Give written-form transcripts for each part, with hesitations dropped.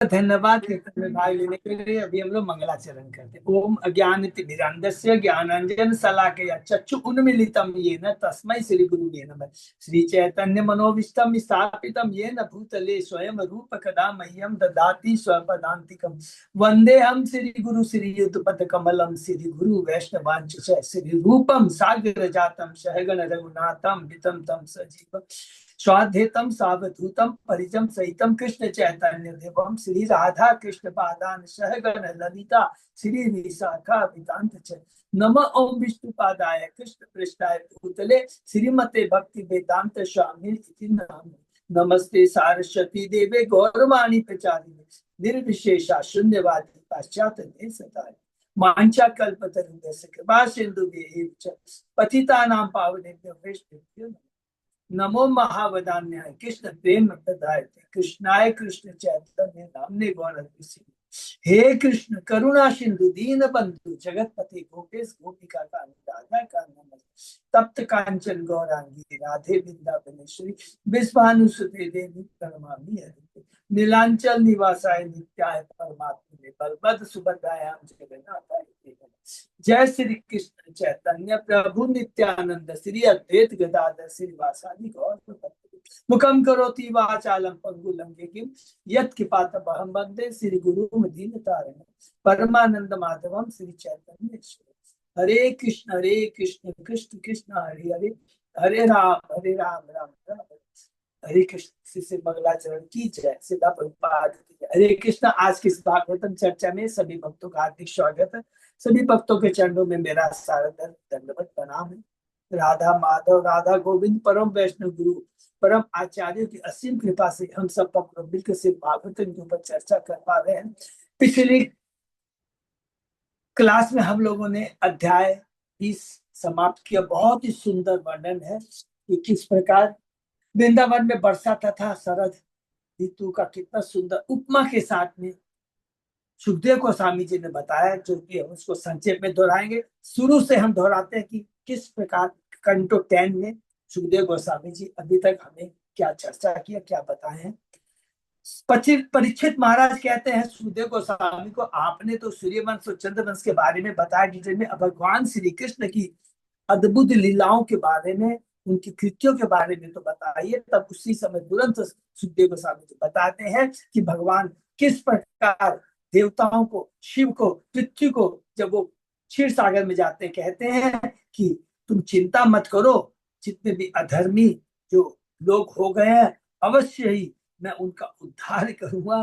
धन्यवाद कीर्तन में भाग लेने के लिए। अभी हम लोग मंगलाचरण करते हैं। ओम अज्ञानतिमिरान्धस्य ज्ञानांजन शलाकया चक्षु उन्मीलितं येन तस्मै श्री गुरुवे नमः। श्री चैतन्य मनोविष्टम स्थापितं येन भूतले स्वयं रूप कदा मह्यं ददाति स्वपदान्तिकं। वन्देऽहं श्री गुरु श्री युगपद कमलं श्री गुरु वैष्णवांच श्री रूपम साग्र जातम सहगण रघुनाथम वितम तम सजीवम स्वाद्यतम सावधूतम परिजम सहितम कृष्ण चैतन्य देवम श्री राधा कृष्ण पादान सहगण ललिता श्री विशाखा विदांत नम ओम विष्णुपादाय कृष्ण पृष्ठाय भूतले श्रीमते भक्ति वेदांत स्वामी इति नाम। नमस्ते सारस्वती देवे गौरवाणी प्रचारिणे निर्विशेषा शून्यवादी पाश्चात्य देशतारिणे मांचा कल्पतरुण्यस्य कृपा सिंधुभ्यः च पतितानां पावनेभ्यो वैष्णवेभ्यो नमो महावदान्याय कृष्ण प्रेम प्रदाय कृष्णाय कृष्ण चैतन्य नामने गौर हे कृष्ण करुणा सिंधु दीन बंधु जगतपति गोपेश गोपिका कांत राधा कांत तप्त कांचन गौरांगी राधे वृंदावनेश्वरी विश्वानुसुते देवी प्रणमामि हरि नीलांचल निवासाय नित्याय परमात्मने बलभद्र सुभद्रायां जगन्नाथाय जय श्री कृष्ण चैतन्य प्रभु नित्यानंद श्री अद्वैत गदाधर श्रीवासादि गौर मुखम करोति वाचालम पंगुलम गिम यत् कृपातमहं वन्दे श्री गुरुं दीनतारिणं परमानंद माधवम श्री चैतन्य हरे कृष्ण कृष्ण कृष्ण हरे हरे हरे राम राम राम हरे कृष्ण। से मंगलाचरण की जय। सीता प्रभुपाद की जय। हरे कृष्ण। आज की भागवतम चर्चा में सभी भक्तों का हार्दिक स्वागत है। सभी भक्तों के चरणों में मेरा सादर दंडवत प्रणाम है। राधा माधव राधा गोविंद परम वैष्णव गुरु परम आचार्य की असीम कृपा से हम सब भक्त मिलकर से भागवतम के ऊपर चर्चा कर पा रहे हैं। पिछली क्लास में हम लोगों ने अध्याय 20 समाप्त किया। बहुत ही सुंदर वर्णन है कि किस प्रकार वृंदावन में वर्षा तथा शरद ऋतु का कितना सुंदर उपमा के साथ में सुखदेव गोस्वामी जी ने बताया, जो कि हम उसको संक्षेप में दोहराएंगे। शुरू से हम दोहराते हैं कि किस प्रकार कंटो 10 में सुखदेव गोस्वामी जी अभी तक हमें क्या चर्चा किया, क्या बताए हैं। परीक्षित महाराज कहते हैं सुखदेव गोस्वामी को, आपने तो सूर्यवंश और चंद्रवंश के बारे में बताया डिटेल में, भगवान श्री कृष्ण की अद्भुत लीलाओं के बारे में, उनकी कृत्यों के बारे में तो बताइए। तब उसी समय तुरंत सुखदेव गोस्वामी जी बताते हैं कि भगवान किस प्रकार देवताओं को, शिव को, पृथ्वी को, जब वो क्षीर सागर में जाते हैं, कहते हैं कि तुम चिंता मत करो, जितने भी अधर्मी जो लोग हो गए हैं अवश्य ही मैं उनका उद्धार करूंगा,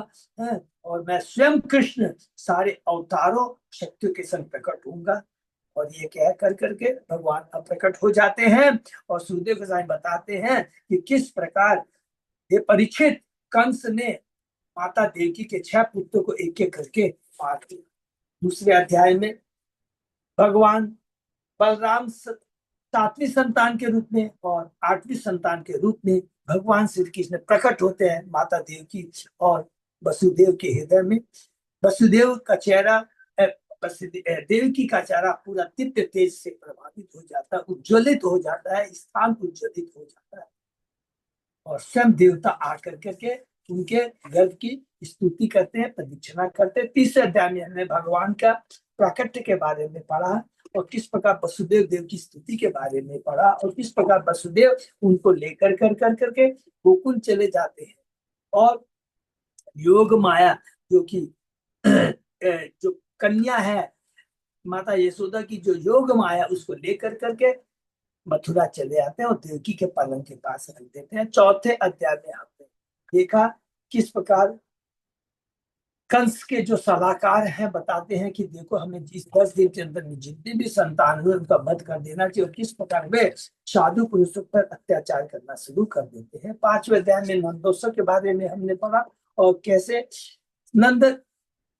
और मैं स्वयं कृष्ण सारे अवतारों शक्तियों के संग प्रकट होऊंगा। और ये कह कर करके भगवान अब प्रकट हो जाते हैं और सुखदेव गोस्वामी बताते हैं कि किस प्रकार ये परीक्षित कंस ने माता देवकी के 6 पुत्रों को एक एक करके मार दिया। दूसरे अध्याय में भगवान बलराम 7वीं संतान के रूप में और 8वीं संतान के रूप में भगवान श्री कृष्ण प्रकट होते हैं माता देवकी और वसुदेव के हृदय में। वसुदेव का चेहरा, देवकी का चेहरा पूरा दिव्य तेज से प्रभावित हो जाता है, उज्ज्वलित हो जाता है, स्थान उज्ज्वलित हो जाता है। और स्वयं देवता आकर करके उनके गर्भ की स्तुति करते हैं, प्रदक्षिणा करते हैं। तीसरे अध्याय में हमने भगवान का प्राकट्य के बारे में पढ़ा और किस प्रकार वसुदेव देव की स्तुति के बारे में पढ़ा और किस प्रकार वसुदेव उनको लेकर कर करके गोकुल चले जाते हैं। और योग माया जो कि जो कन्या है माता यशोदा की, जो योग माया, उसको लेकर करके मथुरा चले आते हैं और देवकी के पलंग के पास रख देते हैं। चौथे अध्याय में आपने देखा किस प्रकार कंस के जो सलाहकार हैं बताते हैं कि देखो हमें इस 10 दिन के अंदर में जितने भी संतान हुए उनका वध कर देना चाहिए, और किस प्रकार वे साधु पुरुषों पर अत्याचार करना शुरू कर देते हैं। 5वें अध्याय में नंदोत्सव के बारे में हमने पढ़ा और कैसे नंद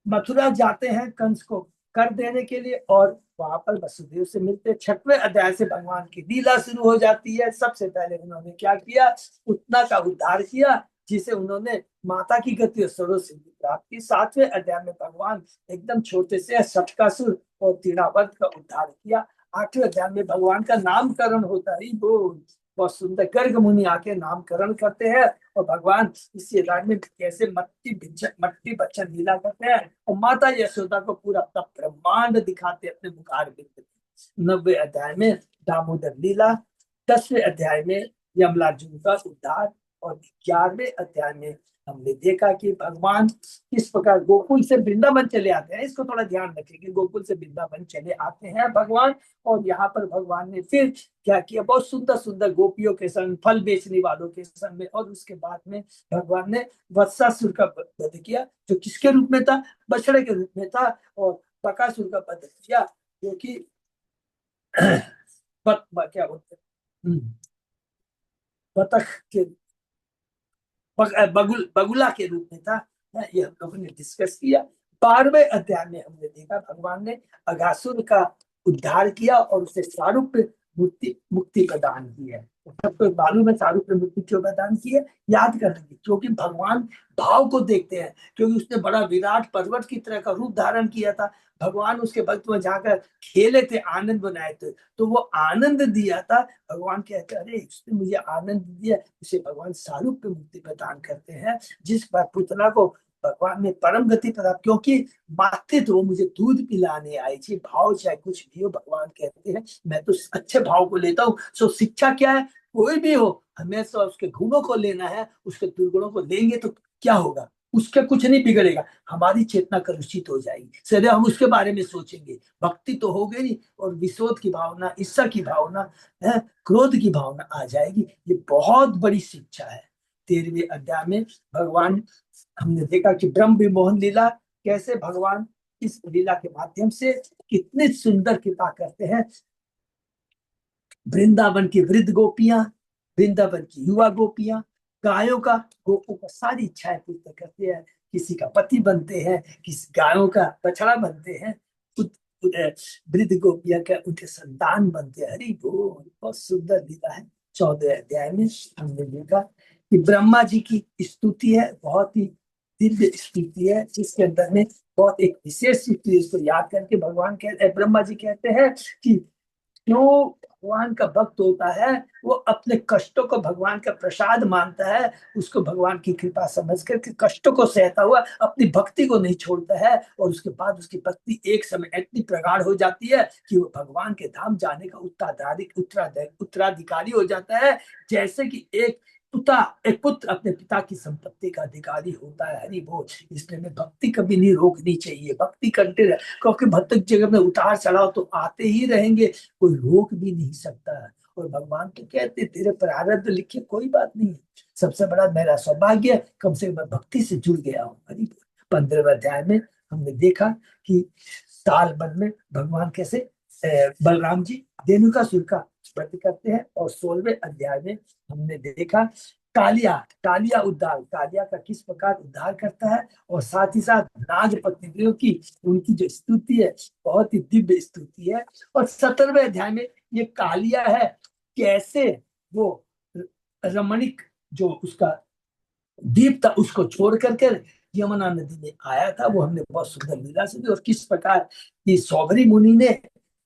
मथुरा जाते हैं कंस को कर देने के लिए और वहां पर वसुदेव से मिलते। 6वें अध्याय से भगवान की लीला शुरू हो जाती है। सबसे पहले उन्होंने क्या किया, उतना का उद्धार किया जिसे उन्होंने माता की गति और सर्व सिद्धि प्राप्त की। 7वें अध्याय में भगवान एकदम छोटे से सटकासुर और तीरावत का उद्धार किया। 8वें अध्याय में भगवान का नामकरण होता है। बोल बहुत सुंदर। गर्ग मुनि आके नामकरण करते हैं और भगवान इस राज्य में कैसे मट्टी बच्चन लीला करते हैं और माता यशोदा को पूरा अपना ब्रह्मांड दिखाते हैं अपने मुखार बिंद में। 90वें अध्याय में दामोदर लीला, 10वें अध्याय में यमलार्जुन का उद्धार और 11वें अध्याय में हमने देखा कि भगवान किस प्रकार गोकुल से वृंदावन चले आते हैं। इसको थोड़ा ध्यान रखेंगे, गोकुल से वृंदावन चले आते हैं भगवान, और यहाँ पर भगवान ने फिर क्या किया, बहुत सुंदर सुंदर गोपियों के संग, फल बेचने वालों के संग में, और उसके बाद में भगवान ने वत्सासुर का वध किया, जो किसके रूप में था, बछड़े के रूप में था, और बकासुर का वध किया जो कि क्या बोलते हैं, बतख के बगुला के रूप में था। ये हम लोगों ने डिस्कस किया। 12वें अध्याय में हमने देखा भगवान ने अघासुर का उद्धार किया और उसे सारूप्य मुक्ति प्रदान की है। सबको मालूम है सारूप्य मुक्ति क्यों प्रदान की है, याद कर लीजिए, क्योंकि भगवान भाव को देखते हैं, क्योंकि उसने बड़ा विराट पर्वत की तरह का रूप धारण किया था। भगवान उसके भक्त में जाकर खेले थे, आनंद बनाए थे, तो वो आनंद दिया था। भगवान कहते हैं अरे उसने मुझे आनंद दिया, इसे भगवान सारूप्य मुक्ति प्रदान करते हैं। जिस बार पुतना को भगवान ने परम गति प्रदान, क्योंकि माते तो मुझे दूध पिलाने आई थी, भाव चाहे कुछ भी हो, भगवान कहते हैं मैं तो अच्छे भाव को लेता हूँ। सो शिक्षा क्या है, कोई भी हो हमेशा उसके गुणों को लेना है, उसके दुर्गुणों को लेंगे तो क्या होगा, उसके कुछ नहीं बिगड़ेगा, हमारी चेतना कलुषित हो जाएगी, सदैव हम उसके बारे में सोचेंगे, भक्ति तो हो गई और विशोध की भावना, ईर्ष्या की भावना है, क्रोध की भावना आ जाएगी। ये बहुत बड़ी शिक्षा है। 13वें अध्याय में भगवान, हमने देखा कि ब्रह्म विमोहन लीला, कैसे भगवान इस लीला के माध्यम से कितने सुंदर कृपा करते हैं। वृंदावन की वृद्ध गोपियां, वृंदावन की युवा गोपियां, गायों का, गोपों का सारी इच्छाएं पूर्ण करते हैं। किसी का पति बनते हैं, किसी गायों का बछड़ा बनते हैं, वृद्ध गोपियां का उनके संतान बनते हैं। हरि बोल, बहुत सुंदर लीला है। 14वें अध्याय में हमने देखा कि ब्रह्मा जी की स्तुति है, बहुत ही दिव्य स्तुति है, जिसके अंदर में बहुत एक विशेष स्तुति, इसको याद करके भगवान कहते, ब्रह्मा जी कहते हैं कि जो भगवान का भक्त होता है वो अपने कष्टों को भगवान का प्रसाद मानता है, उसको भगवान की कृपा समझ करके कष्टों को सहता हुआ अपनी भक्ति को नहीं छोड़ता है, और उसके बाद उसकी भक्ति एक समय इतनी प्रगाढ़ हो जाती है कि वो भगवान के धाम जाने का उत्तराधिकारी हो जाता है। जैसे कि एक पुत्र अपने पिता की संपत्ति का अधिकारी होता है। हरि बोल। इसलिए में भक्ति कभी नहीं रोकनी चाहिए, भक्ति करते रहे, क्योंकि भक्त जगह में उतार चढ़ाव तो आते ही रहेंगे, कोई रोक भी नहीं सकता है। और भगवान तो कहते तेरे प्रारब्ध लिखे, कोई बात नहीं है, सबसे बड़ा मेरा सौभाग्य कम से कम भक्ति से जुड़ गया हूँ। हरि बोल। 15वें अध्याय में हमने देखा कि साल भर में भगवान कैसे बलराम जी धेनुकासुर का वध करते हैं, और 16वें अध्याय में हमने देखा कालिया का किस प्रकार उद्धार करता है, और साथ ही साथ नाग पत्नियों की उनकी जो स्तुति है बहुत ही दिव्य स्तुति है। और 17वें अध्याय में ये कालिया है, कैसे वो रमणीक जो उसका द्वीप था उसको छोड़ करके यमुना नदी में आया था, वो हमने बहुत सुंदर लीला सुनी। और किस प्रकार ये सौभरी मुनि ने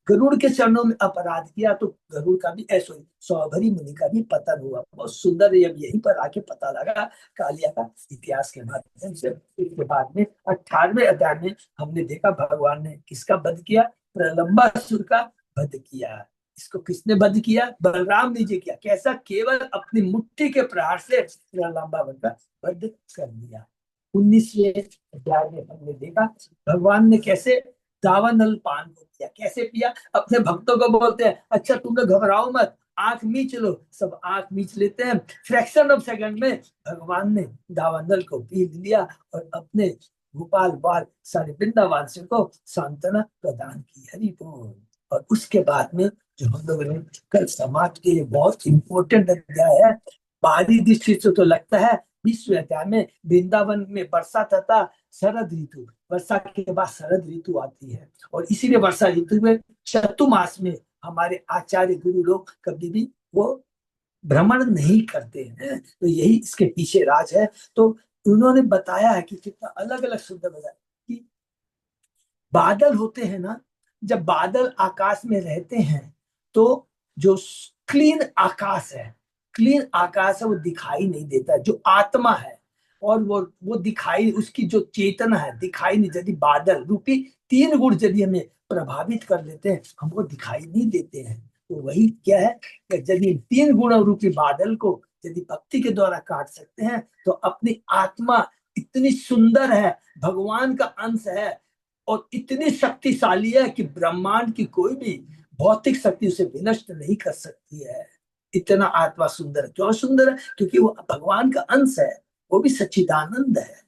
गरुड़ के चरणों में अपराध किया, तो गरुड़ का भी ऐसा सौभरी मुनि का भी पतन हुआ, बहुत सुंदर। अब यहीं पर आके पता लगा कालिया का इतिहास के माध्यम से। इसके बाद में 18वें अध्याय में हमने देखा भगवान ने किसका वध किया, प्रलंबासुर का वध किया। इसको किसने वध किया, बलराम जी किया। कैसा, केवल अपनी मुट्ठी के प्रहार से प्रलंबासुर का वध कर दिया। 19वें अध्याय में हमने देखा भगवान ने कैसे दावानल पान को पिया, कैसे पिया, अपने भक्तों को बोलते हैं अच्छा तुम लोग घबराओ मत, आंख मीच लो, सब आंख मीच लेते हैं। फ्रैक्शन ऑफ सेकंड में भगवान ने दावानल को पी लिया और अपने गोपाल बाल सारे वृंदावासियों को सांत्वना प्रदान की। हरि बोल। और उसके बाद में जो हम लोगों ने कल समाप्त किए, बहुत इंपॉर्टेंट अध्याय है। बाहरी दृष्टि से तो लगता है 20वें अध्याय में वृंदावन में वर्षा तथा शरद ऋतु, वर्षा के बाद शरद ऋतु आती है, और इसीलिए वर्षा ऋतु में चतुर्मास में हमारे आचार्य गुरु लोग कभी भी वो भ्रमण नहीं करते हैं, तो यही इसके पीछे राज है। तो उन्होंने बताया है कि कितना अलग अलग सुंदर बताया कि बादल होते हैं ना, जब बादल आकाश में रहते हैं तो जो क्लीन आकाश है क्लीन आकाश है वो दिखाई नहीं देता। जो आत्मा है और वो दिखाई, उसकी जो चेतना है दिखाई नहीं। यदि बादल रूपी तीन गुण यदि हमें प्रभावित कर लेते हैं, हमको दिखाई नहीं देते हैं। तो वही क्या है कि यदि तीन गुण रूपी बादल को यदि भक्ति के द्वारा काट सकते हैं, तो अपनी आत्मा इतनी सुंदर है, भगवान का अंश है और इतनी शक्तिशाली है कि ब्रह्मांड की कोई भी भौतिक शक्ति उसे विनष्ट नहीं कर सकती है। इतना आत्मा सुंदर है। क्यों सुंदर है? क्योंकि वो भगवान का अंश है, वो भी सच्चिदानंद है।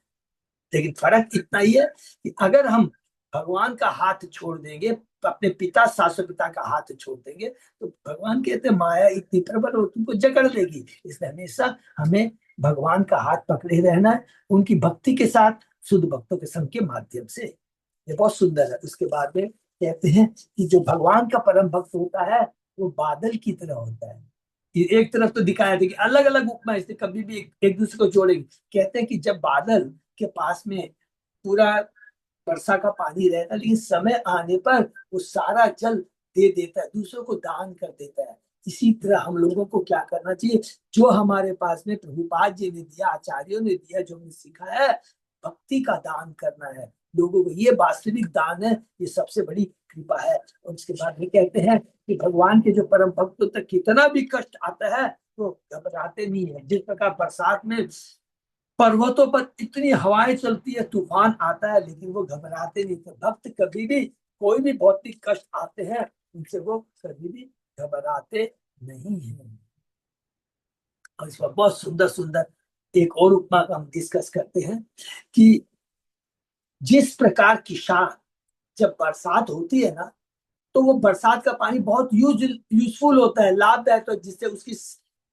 लेकिन फर्क इतना ही है कि अगर हम भगवान का हाथ छोड़ देंगे, अपने पिता शाश्वत पिता का हाथ छोड़ देंगे, तो भगवान कहते हैं माया इतनी प्रबल हो तुमको जकड़ लेगी। इसलिए हमेशा हमें भगवान का हाथ पकड़े रहना है, उनकी भक्ति के साथ, शुद्ध भक्तों के संग के माध्यम से। ये बहुत सुंदर है। उसके बाद में कहते हैं कि जो भगवान का परम भक्त होता है वो बादल की तरह होता है। ये एक तरफ तो दिखाया था कि अलग अलग उपमा, इससे कभी भी एक दूसरे को जोड़ेंगे। कहते हैं कि जब बादल के पास में पूरा वर्षा का पानी रहता है, लेकिन समय आने पर वो सारा जल दे देता है, दूसरों को दान कर देता है। इसी तरह हम लोगों को क्या करना चाहिए? जो हमारे पास में प्रभुपाद जी ने दिया, आचार्यों ने दिया, जो हमने सीखा है, भक्ति का दान करना है लोगों को। ये वास्तविक दान है, ये सबसे बड़ी कृपा है। और उसके बाद भी कहते हैं कि भगवान के जो परम भक्तों तक कितना भी कष्ट आता है तो घबराते नहीं है। जिस प्रकार बरसात में पर्वतों पर इतनी हवाएं चलती है, तूफान आता है, लेकिन वो घबराते नहीं। तो भक्त कभी भी कोई भी भौतिक कष्ट आते हैं, उनसे वो कभी भी घबराते नहीं है। और इस पर बहुत सुंदर सुंदर एक और उपमा का हम डिस्कस करते हैं कि जिस प्रकार किसान, जब बरसात होती है ना, तो वो बरसात का पानी बहुत यूजफुल होता है, लाभदायक, तो जिससे उसकी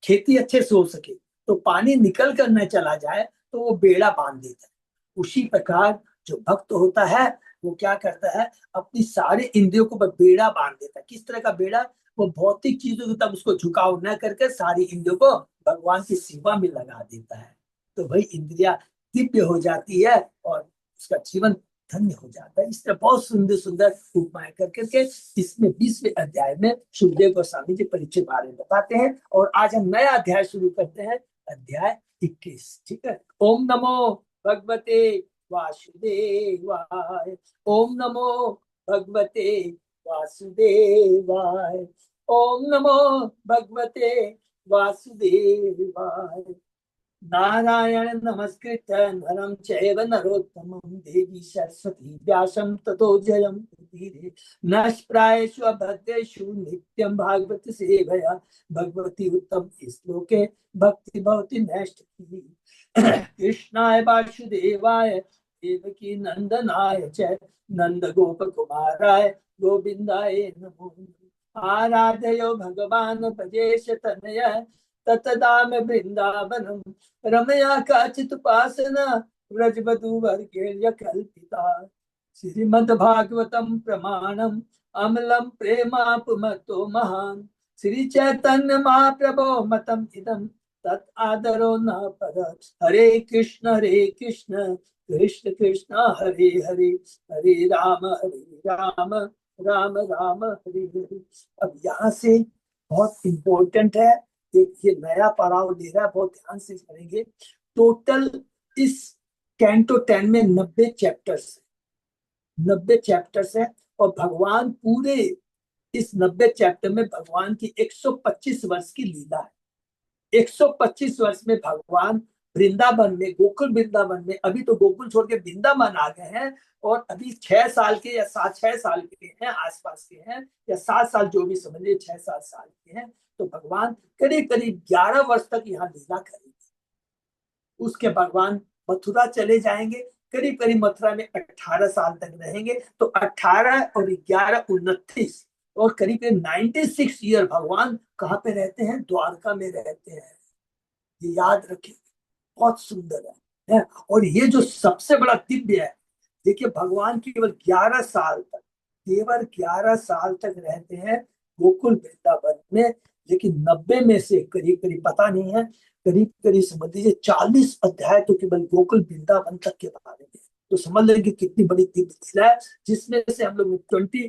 खेती अच्छे से हो सके। तो पानी निकल कर न चला जाए तो वो बेड़ा बांध देता है। उसी प्रकार जो भक्त होता है वो क्या करता है? अपनी सारे इंद्रियों को बेड़ा बांध देता है। किस तरह का बेड़ा? वो भौतिक चीजों की तब उसको झुकाव न करके सारी इंद्रियों को भगवान की सेवा में लगा देता है। तो वही इंद्रिया दिव्य हो जाती है और उसका जीवन धन्य हो जाता है। इस तरह बहुत सुंदर सुंदर उपमाएं कर करके इसमें 20वें अध्याय में सुखदेव गोस्वामी जी परिचय बारे में बताते हैं। और आज हम नया अध्याय शुरू करते हैं, अध्याय 21। ठीक है। ओम नमो भगवते वासुदेवाय। ओम नमो भगवते वासुदेवाय। ओम नमो भगवते वासुदेवाय। नारायण नमस्कृत नरं चैव नरोत्तमं देवी सरस्वती व्यासं ततो जयमुदीरये। नष्प्रायेषु अभद्रेषु नित्यं भागवत सेवया भगवती उत्तम श्लोके भक्ति भवति नैष्ठिकी। कृष्णाय वासुदेवाय देवकी नंदनाय च नंद गोप कुमाराय गोविंदाय नमो। आराधयो भगवान भजेश तनय ततदाम वृंदावनम रमया काचित उपासना व्रजवधूवर्गेर्य कल्पिता। श्रीमद्भागवतम प्रमाणम अमलम प्रेमापुमतो महान। श्री चैतन्य महाप्रभो मतम इदम तत् आदरो न पर। हरे कृष्ण कृष्ण कृष्ण हरे हरे, हरे राम राम राम हरे हरे। अब यहाँ से बहुत इंपॉर्टेंट है, एक ये नया पड़ाव ले रहा है, बहुत ध्यान से करेंगे। टोटल इस कैंटो 10 में 90 चैप्टर्स है और भगवान पूरे इस 90 चैप्टर में भगवान की 125 वर्ष की लीला है। 125 वर्ष में भगवान वृंदावन में, गोकुल वृंदावन में, अभी तो गोकुल छोड़ के वृंदावन आ गए हैं और अभी 6 साल के या 6 साल के हैं, आसपास के हैं, या 7 साल, जो भी समझिए, 6-7 साल के हैं। तो भगवान करीब करीब 11 वर्ष तक यहाँ लीला करेंगे। उसके भगवान मथुरा चले जाएंगे, करीब करीब मथुरा में 18 साल तक रहेंगे। तो 18 और 11 29 और करीब 96 ईयर भगवान कहाँ पे रहते हैं? द्वारका में रहते हैं। ये याद रखें, बहुत सुंदर है। और ये जो सबसे बड़ा दिव्य है, देखिए भगवान केवल 11 साल तक, केवल 11 साल तक रहते हैं गोकुल वृंदावन में। लेकिन 90 में से करीब करीब, पता नहीं है, करीब करीब समझ लीजिए 40 अध्याय तो केवल गोकुल वृंदावन तक के बारे में। तो समझ लेंगे कितनी बड़ी दिव्य लीला है, जिसमें से हम लोग 20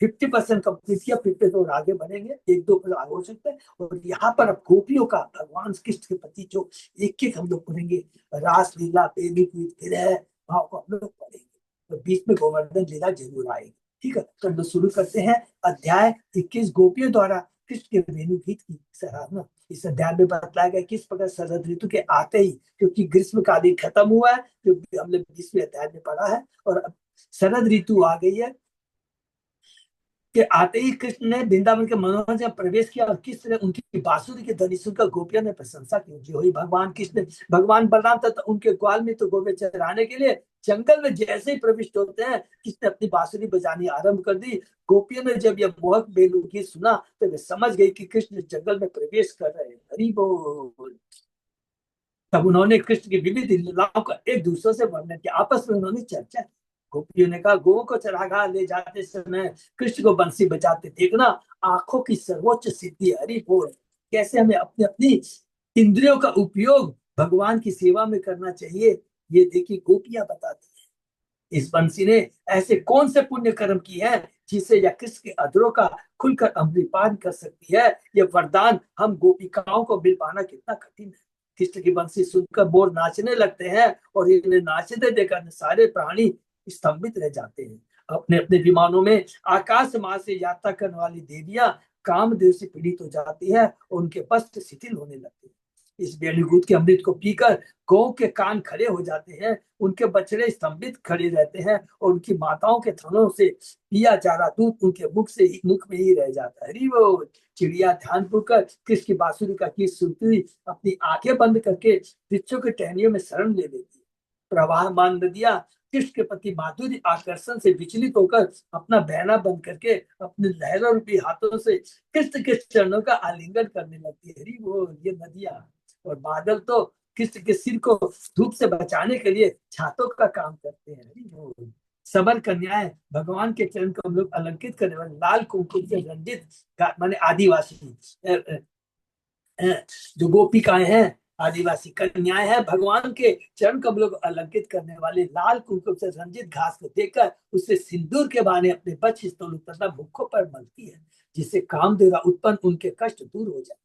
50% कंप्लीट किया, 50 तो और आगे बढ़ेंगे, एक दो पर आगे हो सकते हैं। और यहाँ पर अब गोपियों का भगवान कृष्ण के प्रति जो एक एक हम लोग पढ़ेंगे, रास लीला, प्रेमी गीत, विरह भाव को हम लोग पढ़ेंगे। तो बीच में गोवर्धन लीला जरूर आएगी। ठीक है, तो हम लोग शुरू करते हैं अध्याय 21, गोपियों द्वारा कृष्ण के वेणु गीत की सराहना। इस अध्याय में बतलाया गया किस प्रकार शरद ऋतु के आते ही, क्योंकि ग्रीष्मकालीन खत्म हुआ है, क्योंकि हमने 20वें अध्याय में पढ़ा है, और अब शरद ऋतु आ गई है कि आते ही कृष्ण ने वृंदावन के मनोहर में प्रवेश किया, और किस तरह उनकी बांसुरी के ध्वनि सुनकर गोपियों ने प्रशंसा की। जो ही भगवान कृष्ण, भगवान बलराम था तो उनके ग्वाल में तो गोपे चराने के लिए जंगल में जैसे ही प्रविष्ट होते हैं, कृष्ण ने अपनी बांसुरी बजानी आरंभ कर दी। गोपियों ने जब यह मोहक बेलू गीत सुना तो वे समझ गई कि कृष्ण जंगल में प्रवेश कर रहे हैं। हरि बोल। तब उन्होंने कृष्ण की विविध लीलाओं का एक दूसरे से वर्णन किया, आपस में उन्होंने चर्चा की। गोपियों ने कहा, गौ को चरागाह ले जाते समय कृष्ण को बंसी बजाते देखना आंखों की सर्वोच्च सिद्धि है। हरि बोल। कैसे हमें अपनी अपनी इंद्रियों का उपयोग भगवान की सेवा में करना चाहिए, ये देखिए गोपियां बताती है। इस बंसी ने ऐसे कौन से पुण्य कर्म की है जिससे यह कृष्ण के अधरों का खुलकर अमृतपान कर सकती है। यह वरदान हम गोपिकाओं को मिल पाना कितना कठिन है। कृष्ण की बंसी सुनकर मोर नाचने लगते हैं, और इन्हें नाचते देखकर सारे प्राणी स्तंभित रह जाते हैं। अपने अपने विमानों में आकाश मार्ग से यात्रा करने वाली देवियां कामदेव से पीड़ित हो जाती है, और उनके वस्त्र शिथिल होने लगते हैं। इस बेलूगूत के अमृत को पीकर गौ के कान खड़े हो जाते हैं, उनके बछड़े स्तंभित खड़े रहते हैं, और उनकी माताओं के थनों से पिया जा रहा दूध उनके मुख में ही रह जाता है। वो चिड़िया ध्यानपूर्वक कृष्ण की बांसुरी का गीत सुनती हुई अपनी आंखें बंद करके वृक्षों के टहनियों में शरण ले लेती है। प्रवाहमान नदियां कृष्ण के प्रति माधुर्य आकर्षण से विचलित होकर अपना बहना बंद करके अपने लहरों रूपी हाथों से कृष्ण के चरणों का आलिंगन करने लगती है। हरि वो ये नदियां और बादल तो कृष्ण के सिर को धूप से बचाने के लिए छातों का काम करते हैं। हरि बोल। सबर कन्याएं भगवान के चरण को हम लोग अलंकित करने वाले लाल कुमकुम से रंजित माने आदिवासी जो गोपिकाएं हैं, आदिवासी कन्याएं हैं, भगवान के चरण कमलों को अलंकित करने वाले लाल कुमकुम से रंजित घास को देखकर उससे सिंदूर के बहाने अपने वक्ष स्थल तथा मुखों पर मलती है, जिससे कामदेव उत्पन्न उनके कष्ट दूर हो जाए।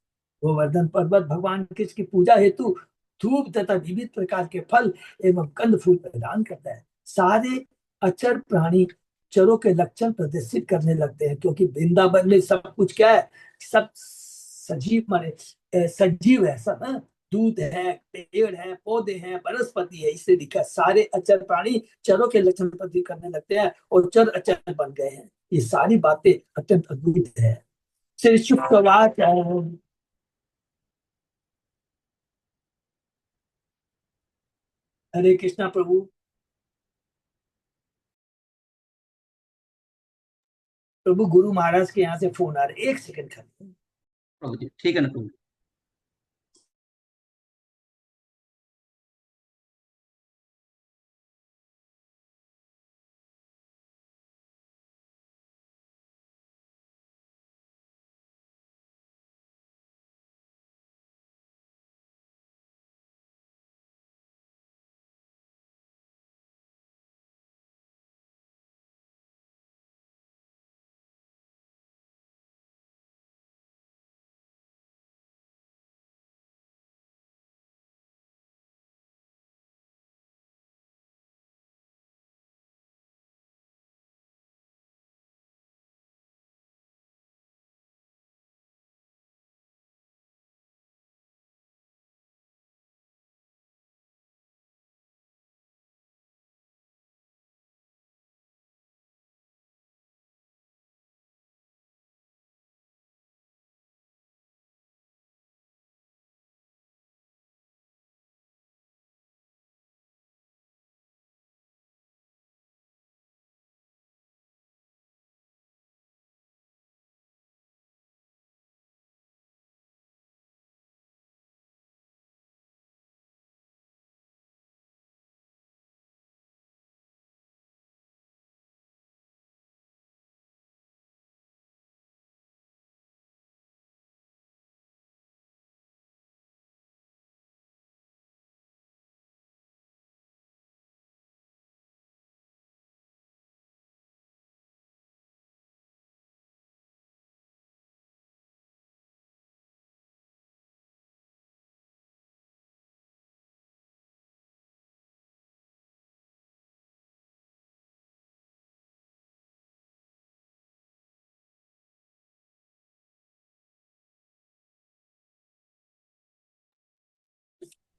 गोवर्धन पर्वत भगवान कृष्ण की पूजा हेतु धूप तथा विविध प्रकार के फल एवं कंद फूल प्रदान करता है। सारे अचर प्राणी चरों के लक्षण प्रदर्शित करने लगते हैं, क्योंकि वृंदावन में सब कुछ क्या है, सब सजीव माने सजीव है सब है। दूध है, पेड़ है, पौधे हैं, वनस्पति है, इससे दिखा सारे अचर प्राणी चरों के लक्षण प्रदर्शित करने लगते हैं और चर अचर बन गए हैं। ये सारी बातें अत्यंत अद्भुत है। श्री शुक्रवार हरे कृष्णा प्रभु। प्रभु गुरु महाराज के यहाँ से फोन आ रहे, एक सेकंड खाली। प्रभु जी ठीक है ना प्रभु।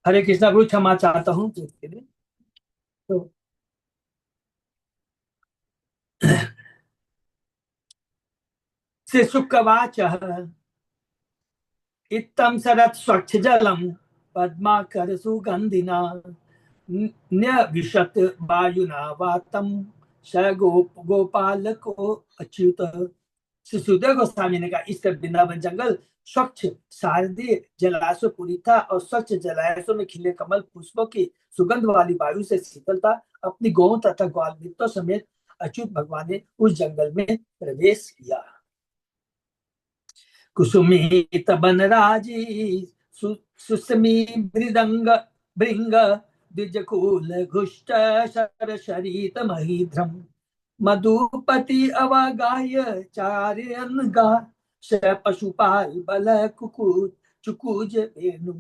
हरे कृष्णा गुरु, क्षमा चाहता हूँ तो इसके लिए। तो से शुकवाच इत्थं सरत् स्वच्छ जलम पद्माकर सुगंधिना न्यविशत वायुना वातम स गोपाल को अच्युत। श्री सुखदेव गोस्वामी ने कहा, इस वृंदावन जंगल स्वच्छ शारदीय जलाशय पूरी था और स्वच्छ जलाशयों में खिले कमल पुष्पों की सुगंध वाली वायु से शीतलता अपनी गौ तथा ग्वाल मित्रों समेत अच्युत भगवान ने उस जंगल में प्रवेश किया। कुसुमित बनराजी सुस्मी मृदंग भृंग द्विजकूल घुष्ट शर शरीत महीध्रम मधुपति अवगाय चार्यन गा श पशुपाल बल कुकुज चुकुज वेणु।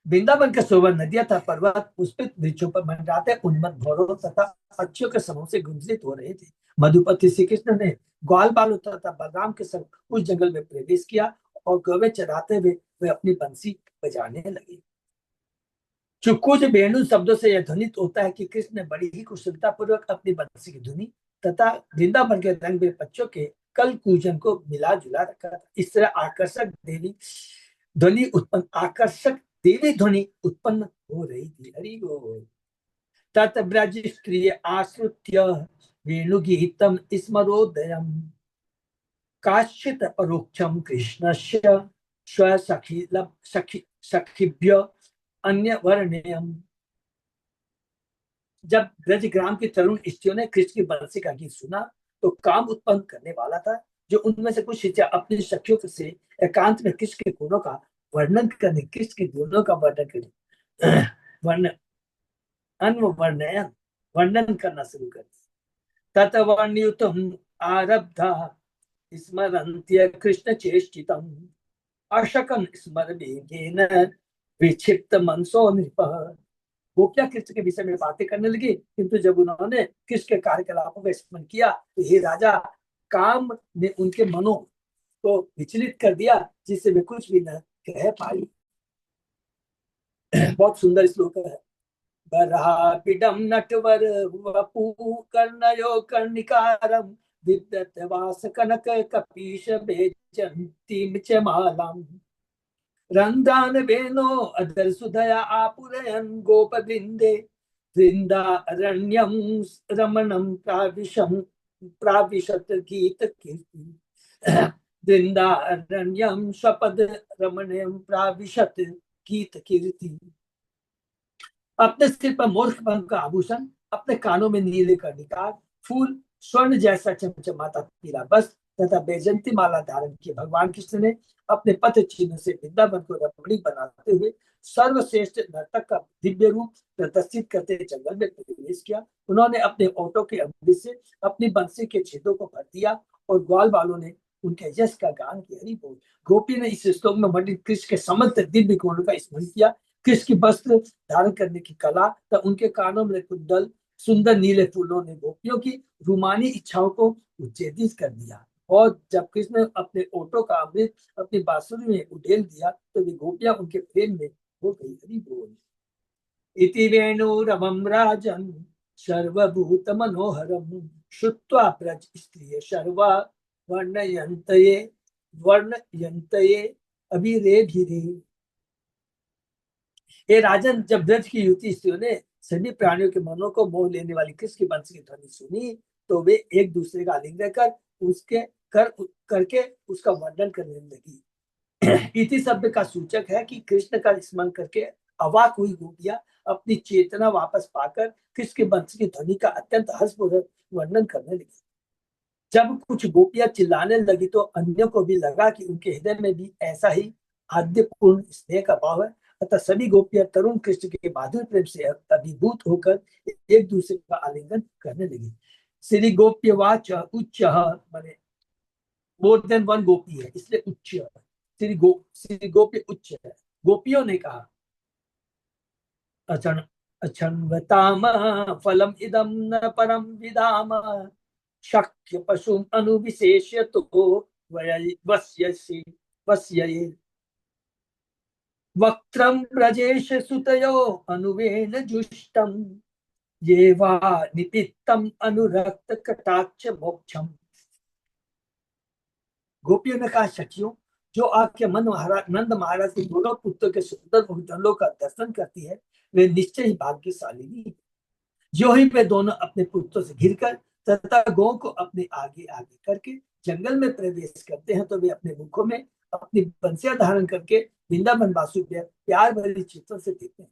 वृंदावन के सोवर नदियां तथा पर्वत पुष्पित वृक्षों पर मंडराते उन्मत्त भौरों तथा पक्षियों के समूह से गुंजित हो रहे थे। मधुपति श्री कृष्ण ने ग्वाल बालों तथा बलराम के संग उस जंगल में प्रवेश किया और गौवे चराते हुए वे अपनी बंसी बजाने लगे। चुकुज वेणु शब्दों से यह ध्वनित होता है कि कृष्ण ने बड़ी ही कुशलता पूर्वक अपनी बंसी की धुनी तथा वृंदावन के रंग बिरंगे पक्षियों के कल कूजन को मिला जुला रखा था। इस तरह आकर्षक देवी ध्वनि उत्पन्न हो रही थी। हरि बोल। तत ब्रज स्त्रिय आश्रित्य वेणुगीतम स्मरोदयम काश्चित परोक्षम कृष्णस्य स्वसखी सखी सखिभ्य अन्य वर्णयम। जब ब्रजग्राम की तरुण स्त्रियों ने कृष्ण की बंसी का गीत सुना तो काम उत्पन्न करने वाला था। जो उनमें से कुछ शिष्य अपनी सखियों से एकांत में कृष्ण के गुणों का वर्णन करने, कृष्ण के गुणों का वर्णन करने वर्ण अनवर्णयन वर्णन करना शुरू कर दिया। ततवर्णयुतम आरब्धा स्मरन्त्य कृष्ण चेष्टितम अशकन स्मर वेगेन विक्षिप्त मनसो नृपः। गोपियां कृष्ण के विषय में बातें करने लगी, किंतु जब उन्होंने कृष्ण के कार्यकलापों का स्मरण किया तो हे राजा, काम ने उनके मनों को विचलित कर दिया, जिससे वे कुछ भी न कह पाई। बहुत सुंदर श्लोक है। बरापिडम नटवर वपु कर्णयो कर्णिकारम विद्यत वास कनक कपीश बेचंतीम च मालाम रंध्रान वेनो अदर सुधया आपुरयन गोप वृंदे वृंदारण्यम रमणम प्राविशत गीत कीर्ति वृंदारण्यम स्वपद रमणयम प्राविशत गीत कीर्ति। अपने सिर पर मूर्ख पंख का आभूषण, अपने कानों में नीले कर्णिकार फूल, स्वर्ण जैसा चमचमाता पीला वस्त्र तथा बैजंती माला धारण किए भगवान कृष्ण ने अपने पथ चिन्ह से वृंदावन को रमणी बनाते हुए सर्वश्रेष्ठ नर्तक का दिव्य रूप प्रदर्शित करते जंगल में प्रवेश किया। उन्होंने अपने ओटों के अमृत से अपनी बंसी के छेदों को भर दिया और ग्वाल बालों ने उनके यश का गान किया। हरि बोल। गोपी ने इस श्लोक में वर्णित कृष्ण के समस्त दिव्य गुणों का स्मरण किया। कृष्ण की वस्त्र धारण करने की कला तथा उनके कानों में कुंडल, सुंदर नीले फूलों ने गोपियों की रूमानी इच्छाओं को उच्चेदित कर दिया। और जब कृष्ण ने अपने ओटों का अमृत अपनी बांसुरी में उड़ेल दिया तो वे गोपियां उनके प्रेम में हो गई। हरि बोल। इति वेणुरवं राजन् सर्वभूत मनोहरम श्रुत्वा ब्रज स्त्रिय सर्वा वर्णयन्तये वर्णयन्तये अभिरेभिरे। ये राजन, जब ब्रज की युवती स्त्रियों ने सभी प्राणियों के मनों को मोह लेने वाली कृष्ण की बंसी की ध्वनि सुनी तो वे एक दूसरे का आलिंगन कर उसके करके उसका वर्णन करने लगी। इति शब्द का सूचक है कि कृष्ण का स्मरण करके अवाक हुई गोपियां अपनी चेतना वापस पाकर कृष्ण की बंसी की ध्वनि का अत्यंत हर्षपूर्वक वर्णन करने लगी। जब कुछ गोपियां चिल्लाने लगी तो अन्यों को भी लगा कि उनके हृदय में भी ऐसा ही आद्यपूर्ण स्नेह का भाव है। अतः सभी गोपियां तरुण कृष्ण के माधुर्य प्रेम से अभिभूत होकर एक दूसरे का आलिंगन करने लगी। श्री गोप्यवाच उच्च माने मोर देन वन गोपी है इसलिए उच्च। श्री गोप्य उच्च है। गोपियों ने कहा, अचन अचन्वताम फलम इदम न परम विदाम शक्य पशुम अनुविशेष्य तो वस्यसि वस्यये। वक्त्रम ब्रजेश सुतयो अनुवेन जुष्टम ये वा निपित्तम अनुरक्त कटाक्ष मोक्षम। गोपियों ने कहा, सखियों, जो आपके मन महाराज नंद महाराज के दोनों पुत्रों के सुंदर भुजंगों का दर्शन करती है, वे निश्चय ही भाग्यशालिनी। जो ही वे दोनों अपने पुत्रों से घिरकर तथा गौ को अपने आगे आगे करके जंगल में प्रवेश करते हैं, तो वे अपने मुखों में अपनी बंसियां धारण करके वृंदावन वासु प्यार भरी चित्तों से देखते हैं।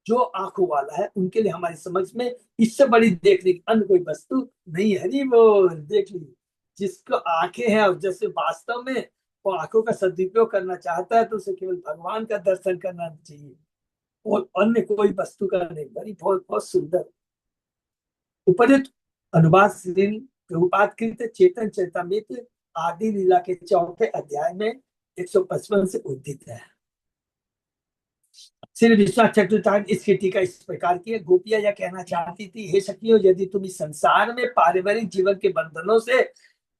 जो आंखों वाला है उनके लिए हमारी समझ में इससे बड़ी देखने की अन्य कोई वस्तु नहीं है। हरी बोल। देख ली, जिसको आंखें हैं और जैसे वास्तव में वो आंखों का सदुपयोग करना चाहता है, तो उसे केवल भगवान का दर्शन करना चाहिए और अन्य कोई वस्तु का नहीं। बड़ी बहुत बहुत सुंदर उपनित अनुवाद श्री प्रभुपाद कृत चेतन चरितमृत आदि लीला के 4थे अध्याय में 155 से उद्धृत है। श्री विश्वनाथ चतुर्थायन इसकी टीका इस प्रकार की है। गोपियां यह कहना चाहती थी, हे सखियों, यदि तुम इस संसार में पारिवारिक जीवन के बंधनों से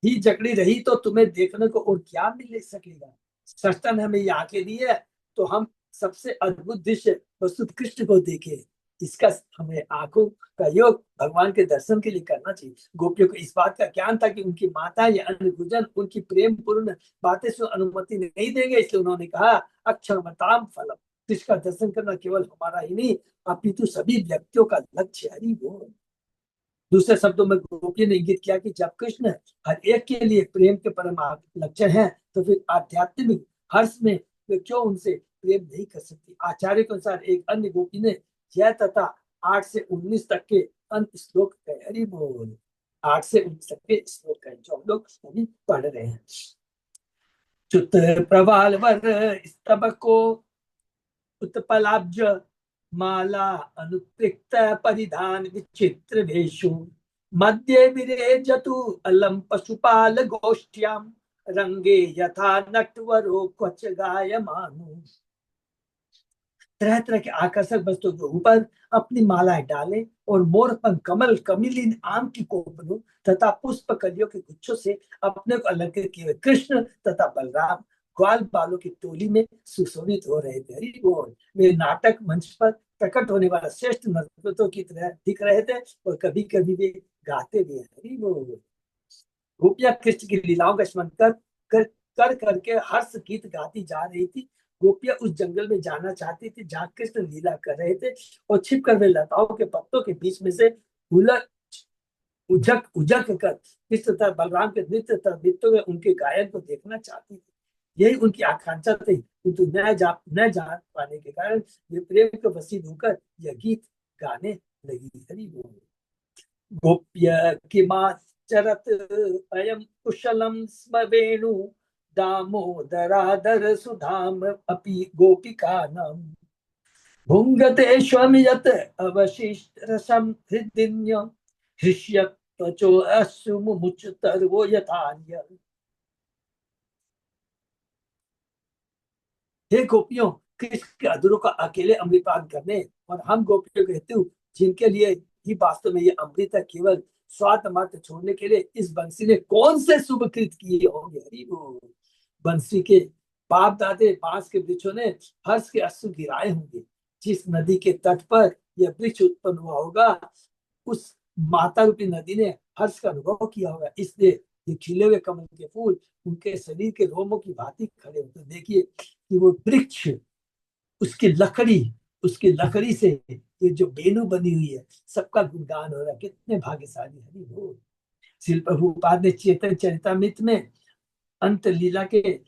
ही जकड़ी रही तो तुम्हें देखने को और क्या मिल सकेगा। सृष्टा ने हमें ये आंखें दी है तो हम सबसे अद्भुत दृश्य वस्तु कृष्ण को देखे। इसका हमें आंखों का योग भगवान के दर्शन के लिए करना चाहिए। गोपियों को इस बात का ज्ञान था कि उनकी माता या अन्य गुजन उनकी प्रेम पूर्ण बातें से अनुमति नहीं देंगे, इसलिए उन्होंने कहा, अक्षरमताम फलम। इसका दर्शन करना केवल हमारा ही नहीं अपितु सभी व्यक्तियों का लक्ष्य है। हरि बोल। दूसरे शब्दों में गोपी ने इंगित किया कि जब कृष्ण हर एक के लिए प्रेम के परम लक्ष्य हैं, तो फिर आध्यात्मिक हर्ष में वे क्यों उनसे प्रेम नहीं कर सकती। आचार्य के अनुसार एक अन्य गोपी ने यह तथा 8 से 19 तक के अंत श्लोक कहे। हरि बोल। 8 से 19 तक के श्लोक कहे जो हम लोग अभी पढ़ रहे हैं। चुत प्रवाल वर स्तबको उत्पलाब्ज माला अनुपृक्त परिधान विचित्र वेशु मध्य विरेजतु अलम पशुपाल गोष्ठ्याम रंगे यथा नटवरो क्वच गायमानु। तरह तरह के आकर्षक वस्तुओं के ऊपर अपनी मालाएं डालें और मोरपंख कमल कमिलीन आम की कोपलों तथा पुष्प कलियों के गुच्छों से अपने को अलंकृत किए हुए कृष्ण तथा बलराम ग्वाल बालों की टोली में सुशोभित हो रहे थे। हरि बोल। वे नाटक मंच पर प्रकट होने वाला श्रेष्ठ नर्तकों की तरह दिख रहे थे और कभी कभी वे गाते भी हैं। हरि बोल। गोपियां कृष्ण की लीलाओं का स्मरण कर करके हर्ष गीत गाती जा रही थी। गोपियां उस जंगल में जाना चाहती थी जहाँ कृष्ण लीला कर रहे थे और छिप कर वे लताओं के पत्तों के बीच में से उजक उजक कर कृष्ण तथा बलराम के नृत्य तथा नृत्यों में उनके गायन को देखना चाहती थी। यही उनकी आकांक्षा थी, किंतु न जान पाने के कारण वे प्रेम के वशीभूत होकर यह गीत गाने लगी। हरि बोल। गोप्य किमाचरत अयम कुशलम स्म वेणु दामोदराधर सुधाम अपि गोपिकानाम भुंगते स्वम यत अवशिष्ट रसम हृदिन्य हृष्यत त्वचो अश्रुमुच तरवो यथान्य। हे गोपियों, कृष्ण के अधरों का अकेले अमृतपान करने और हम गोपियों के हेतु जिनके लिए ही वास्तव में ये अमृत है, केवल स्वाद मात्र छोड़ने के लिए इस बंसी ने कौन से शुभ कृत किए होंगे। हरि बोल। बंसी के बाप दादे बांस के वृक्षों ने हर्ष के अश्रु गिराए होंगे। जिस नदी के तट पर यह वृक्ष उत्पन्न हुआ होगा, उस माता रूपी नदी ने हर्ष का अनुभव किया होगा, इसलिए ये खिले हुए कमल के फूल उनके शरीर के रोमों की भांति खड़े होते। देखिए कि वो वृक्ष, उसकी लकड़ी से ये जो बेनु बनी हुई है, सबका गुणगान हो रहा है। कितने भाग्यशाली। हरि बोल। श्री प्रभुपाद ने चेतन चरितमृत में अंत लीला के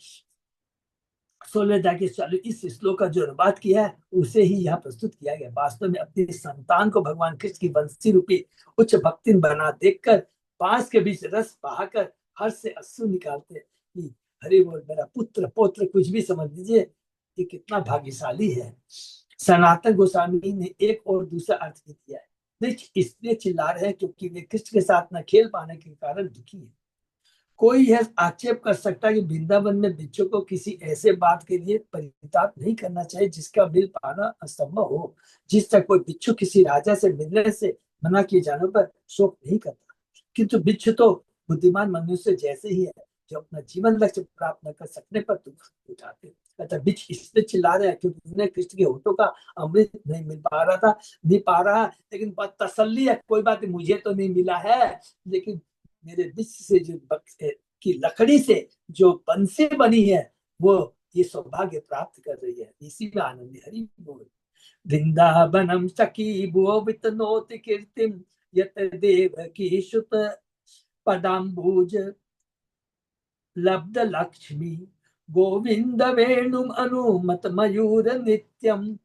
16 के चालू इस श्लोक का जो अनुवाद किया है, उसे ही यहाँ प्रस्तुत किया गया। वास्तव में अपनी संतान को भगवान कृष्ण की बंसी रूपी उच्च भक्ति बना देखकर बांस के बीच रस बहाकर हर्ष से अश्रु निकालते कि हरि बोल, मेरा पुत्र पौत्र कुछ भी समझ लीजिए, ये कितना भाग्यशाली है। सनातन गोस्वामी ने एक और दूसरा अर्थ भी दिया है। वृक्ष इसलिए चिल्ला रहे हैं क्योंकि वे कृष्ण के साथ न खेल पाने के कारण दुखी है। कोई यह आक्षेप कर सकता है कि वृंदावन में बिच्छू को किसी ऐसे बात के लिए परिताप नहीं करना चाहिए जिसका मिल पाना असंभव हो। जिस तरह कोई बिच्छू किसी राजा से मिलने से मना किए जाने पर शोक नहीं करता, किंतु बिच्छू तो बुद्धिमान मनुष्य जैसे ही है जो अपना जीवन लक्ष्य प्राप्त न कर सकने पर दुख उठाते। अच्छा बीच इसलिए चिल्ला रहे हैं क्योंकि उन्हें कृष्ण के होठों का अमृत नहीं मिल पा रहा था, नहीं पा रहा, लेकिन बात तसल्ली है, कोई बात नहीं, मुझे तो नहीं मिला है, लेकिन मेरे बीच से जो की लकड़ी से जो बंसी बनी है वो ये सौभाग्य प्राप्त कर रही है, इसी में आनंद है। हरि बोल। वृंदावनम सखी भुवो वितनोति कीर्तिम यत देवकी सुत पदाम्बुज लब्ध लक्ष्मी गोविंद वेणुम अनुमत मयूर नित्यम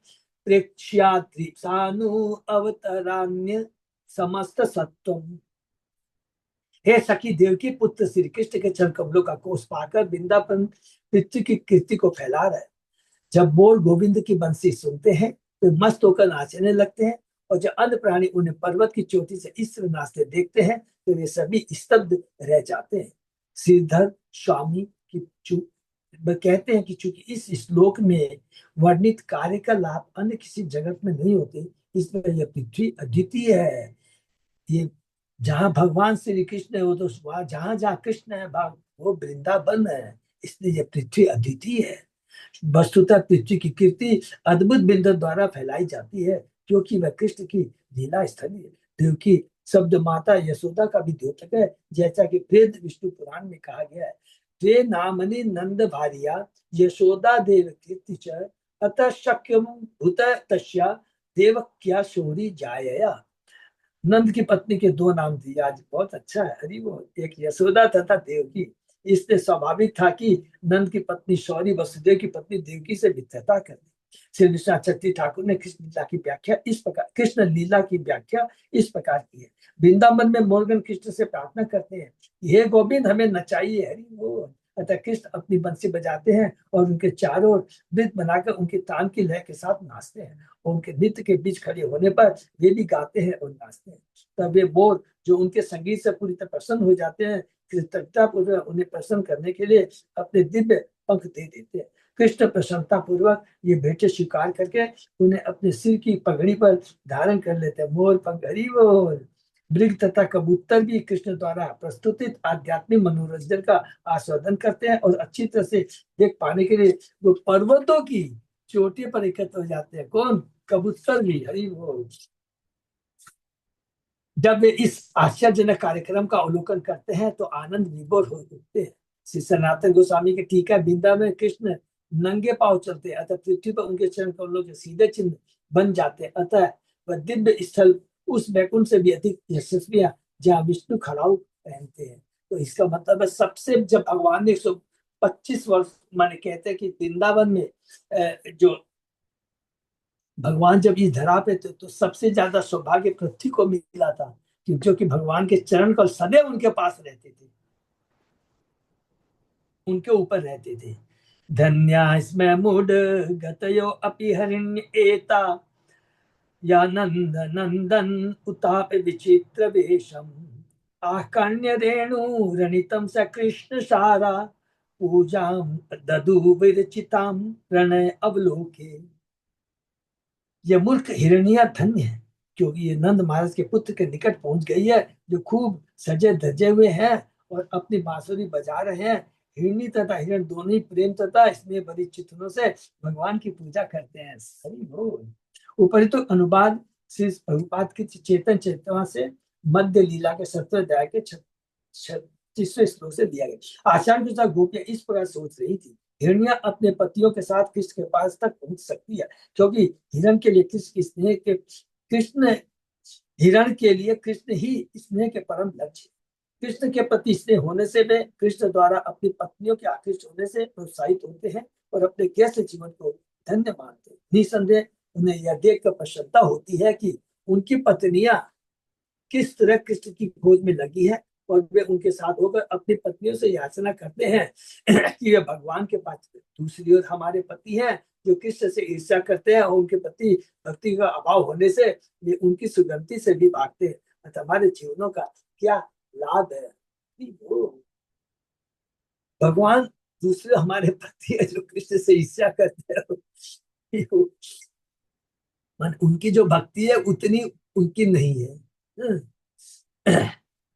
प्रेक्ष्याद्रिसानु अवतरान्य समस्त सत्वम। हे सखी देवकी पुत्र श्री कृष्ण के चरण कमलों का कोष पाकर वृंदावन पृथ्वी की कीर्ति को फैला रहा है। जब मोर गोविंद की बंसी सुनते हैं तो मस्त होकर नाचने लगते हैं, और जब अन्य प्राणी उन्हें पर्वत की चोटी से इस तरह नाचते देखते हैं तो वे सभी स्तब्ध रह जाते हैं। श्रीधर स्वामी की कहते हैं कि चूंकि इस श्लोक में वर्णित कार्य का लाभ अन्य किसी जगत में नहीं होते, इसमें यह पृथ्वी अद्वितीय है। ये जहाँ भगवान श्री कृष्ण है वो तो जहाँ जहाँ कृष्ण है वो वृंदावन है, इसलिए ये पृथ्वी अद्वितीय है। वस्तुतः पृथ्वी की कीर्ति अद्भुत बिंदु द्वारा फैलाई जाती है क्योंकि वह कृष्ण की लीला स्थली है। देवकी शब्द माता यशोदा का भी द्योतक है, जैसा कि वेद विष्णु पुराण में कहा गया है। वे नामनी नंद भारिया यशोदा देव कीर्ति च अतः शक्यम भूत तस्या देवक्या शोरी जायया। नंद की पत्नी के दो नाम दिए, आज बहुत अच्छा है। हरि वो एक यशोदा तथा देवकी, इसलिए स्वाभाविक था कि नंद की पत्नी शौरी वसुदेव की पत्नी देवकी से मित्रता कर दी। श्री विश्वनाथ ठाकुर ने कृष्ण लीला की व्याख्या इस प्रकार की है। वृंदावन में मोरगन कृष्ण से प्रार्थना करते हैं, हे गोविंद हमें नचाइए। हरि वो अतः कृष्ण अपनी बंसी बजाते हैं और उनके चारों ओर वृत्त बनाकर उनके तान की लय के साथ नाचते हैं, और उनके नृत्य के बीच खड़े होने पर वे भी गाते हैं और नाचते हैं। तब वे मोर जो उनके संगीत से पूरी तरह प्रसन्न हो जाते हैं, कृतज्ञता पूर्वक उन्हें प्रसन्न करने के लिए अपने दिव्य पंख दे देते हैं। कृष्ण प्रसन्नता पूर्वक ये भेंटें स्वीकार करके उन्हें अपने सिर की पगड़ी पर धारण कर लेते हैं। मोर पंख हरि बोल। मृग तथा कबूतर भी कृष्ण द्वारा प्रस्तुतित आध्यात्मिक मनोरंजन का आस्वादन करते हैं और अच्छी तरह से देख पाने के लिए वो पर्वतों की चोटी पर एकत्र हो जाते हैं। कौन? कबूतर भी। हरि बोल। जब वे इस आश्चर्यजनक कार्यक्रम का अवलोकन करते हैं तो आनंद विभोर हो उठते हैं। श्री सनातन गोस्वामी के टीका बिंदा में कृष्ण नंगे पांव चलते हैं, अतः पृथ्वी पर उनके चरण कमलों के सीधे चिन्ह बन जाते हैं। अतः वह दिव्य स्थल उस वैकुंठ से भी अधिक यशस्वी है जहाँ विष्णु खड़ाऊ पहनते हैं। तो इसका मतलब है सबसे, जब भगवान ने 125 वर्ष माने कहते हैं कि वृंदावन में जो भगवान जब इस धरा पे थे तो सबसे ज्यादा सौभाग्य पृथ्वी को मिला था, जो कि भगवान के चरण कल सदैव उनके पास रहते थे, उनके ऊपर रहते थे। धन्या स्म मूड गतयो अपि हरिण्य एता या नंद नंदन उताप विचित्र वेशम आकर्ण्य रेणु रणितम स कृष्ण सारा पूजा ददु विरचिताम प्रणय अवलोके। यह मुल्क हिरण्या धन्य है क्योंकि ये नंद महाराज के पुत्र के निकट पहुंच गई है, जो खूब सजे धजे हुए हैं और अपनी बांसुरी बजा रहे हैं। हिरणी तथा हिरण दोनों ही प्रेम तथा स्नेह भरी चित्रों से भगवान की पूजा करते हैं। हरि बोल। उपरित तो अनुवाद श्री प्रभुपाद की चेतन चेतना से मध्य लीला के 17 अध्याय के 36वें श्लोक से दिया गया। आचार्य के साथ गोपियां इस प्रकार सोच रही थी, हिरण्या अपने पतियों के साथ कृष्ण के पास तक पहुंच सकती है क्योंकि हिरण के लिए कृष्ण ही स्नेह के परम लक्ष्य। कृष्ण के प्रति स्नेह होने से वे कृष्ण द्वारा अपनी पत्नियों के आकृष्ट होने से प्रोत्साहित होते हैं और अपने कैसे जीवन को धन्य मानते हैं। निसंदेह उन्हें यह देखकर प्रसन्नता होती है कि उनकी पत्नियां किस तरह कृष्ण की खोज में लगी है, और वे उनके साथ होकर अपनी पत्नियों से याचना करते हैं कि वे भगवान के पास। दूसरी ओर हमारे पति हैं जो कृष्ण से ईर्ष्या करते हैं और उनके प्रति भक्ति का अभाव होने से वे उनकी सुगंधि से भी भागते हैं। अतः हमारे जीवनों का क्या लाभ है। भगवान दूसरे हमारे पति है जो कृष्ण से ईर्ष्या करते हैं, उनकी जो भक्ति है उतनी उनकी नहीं है।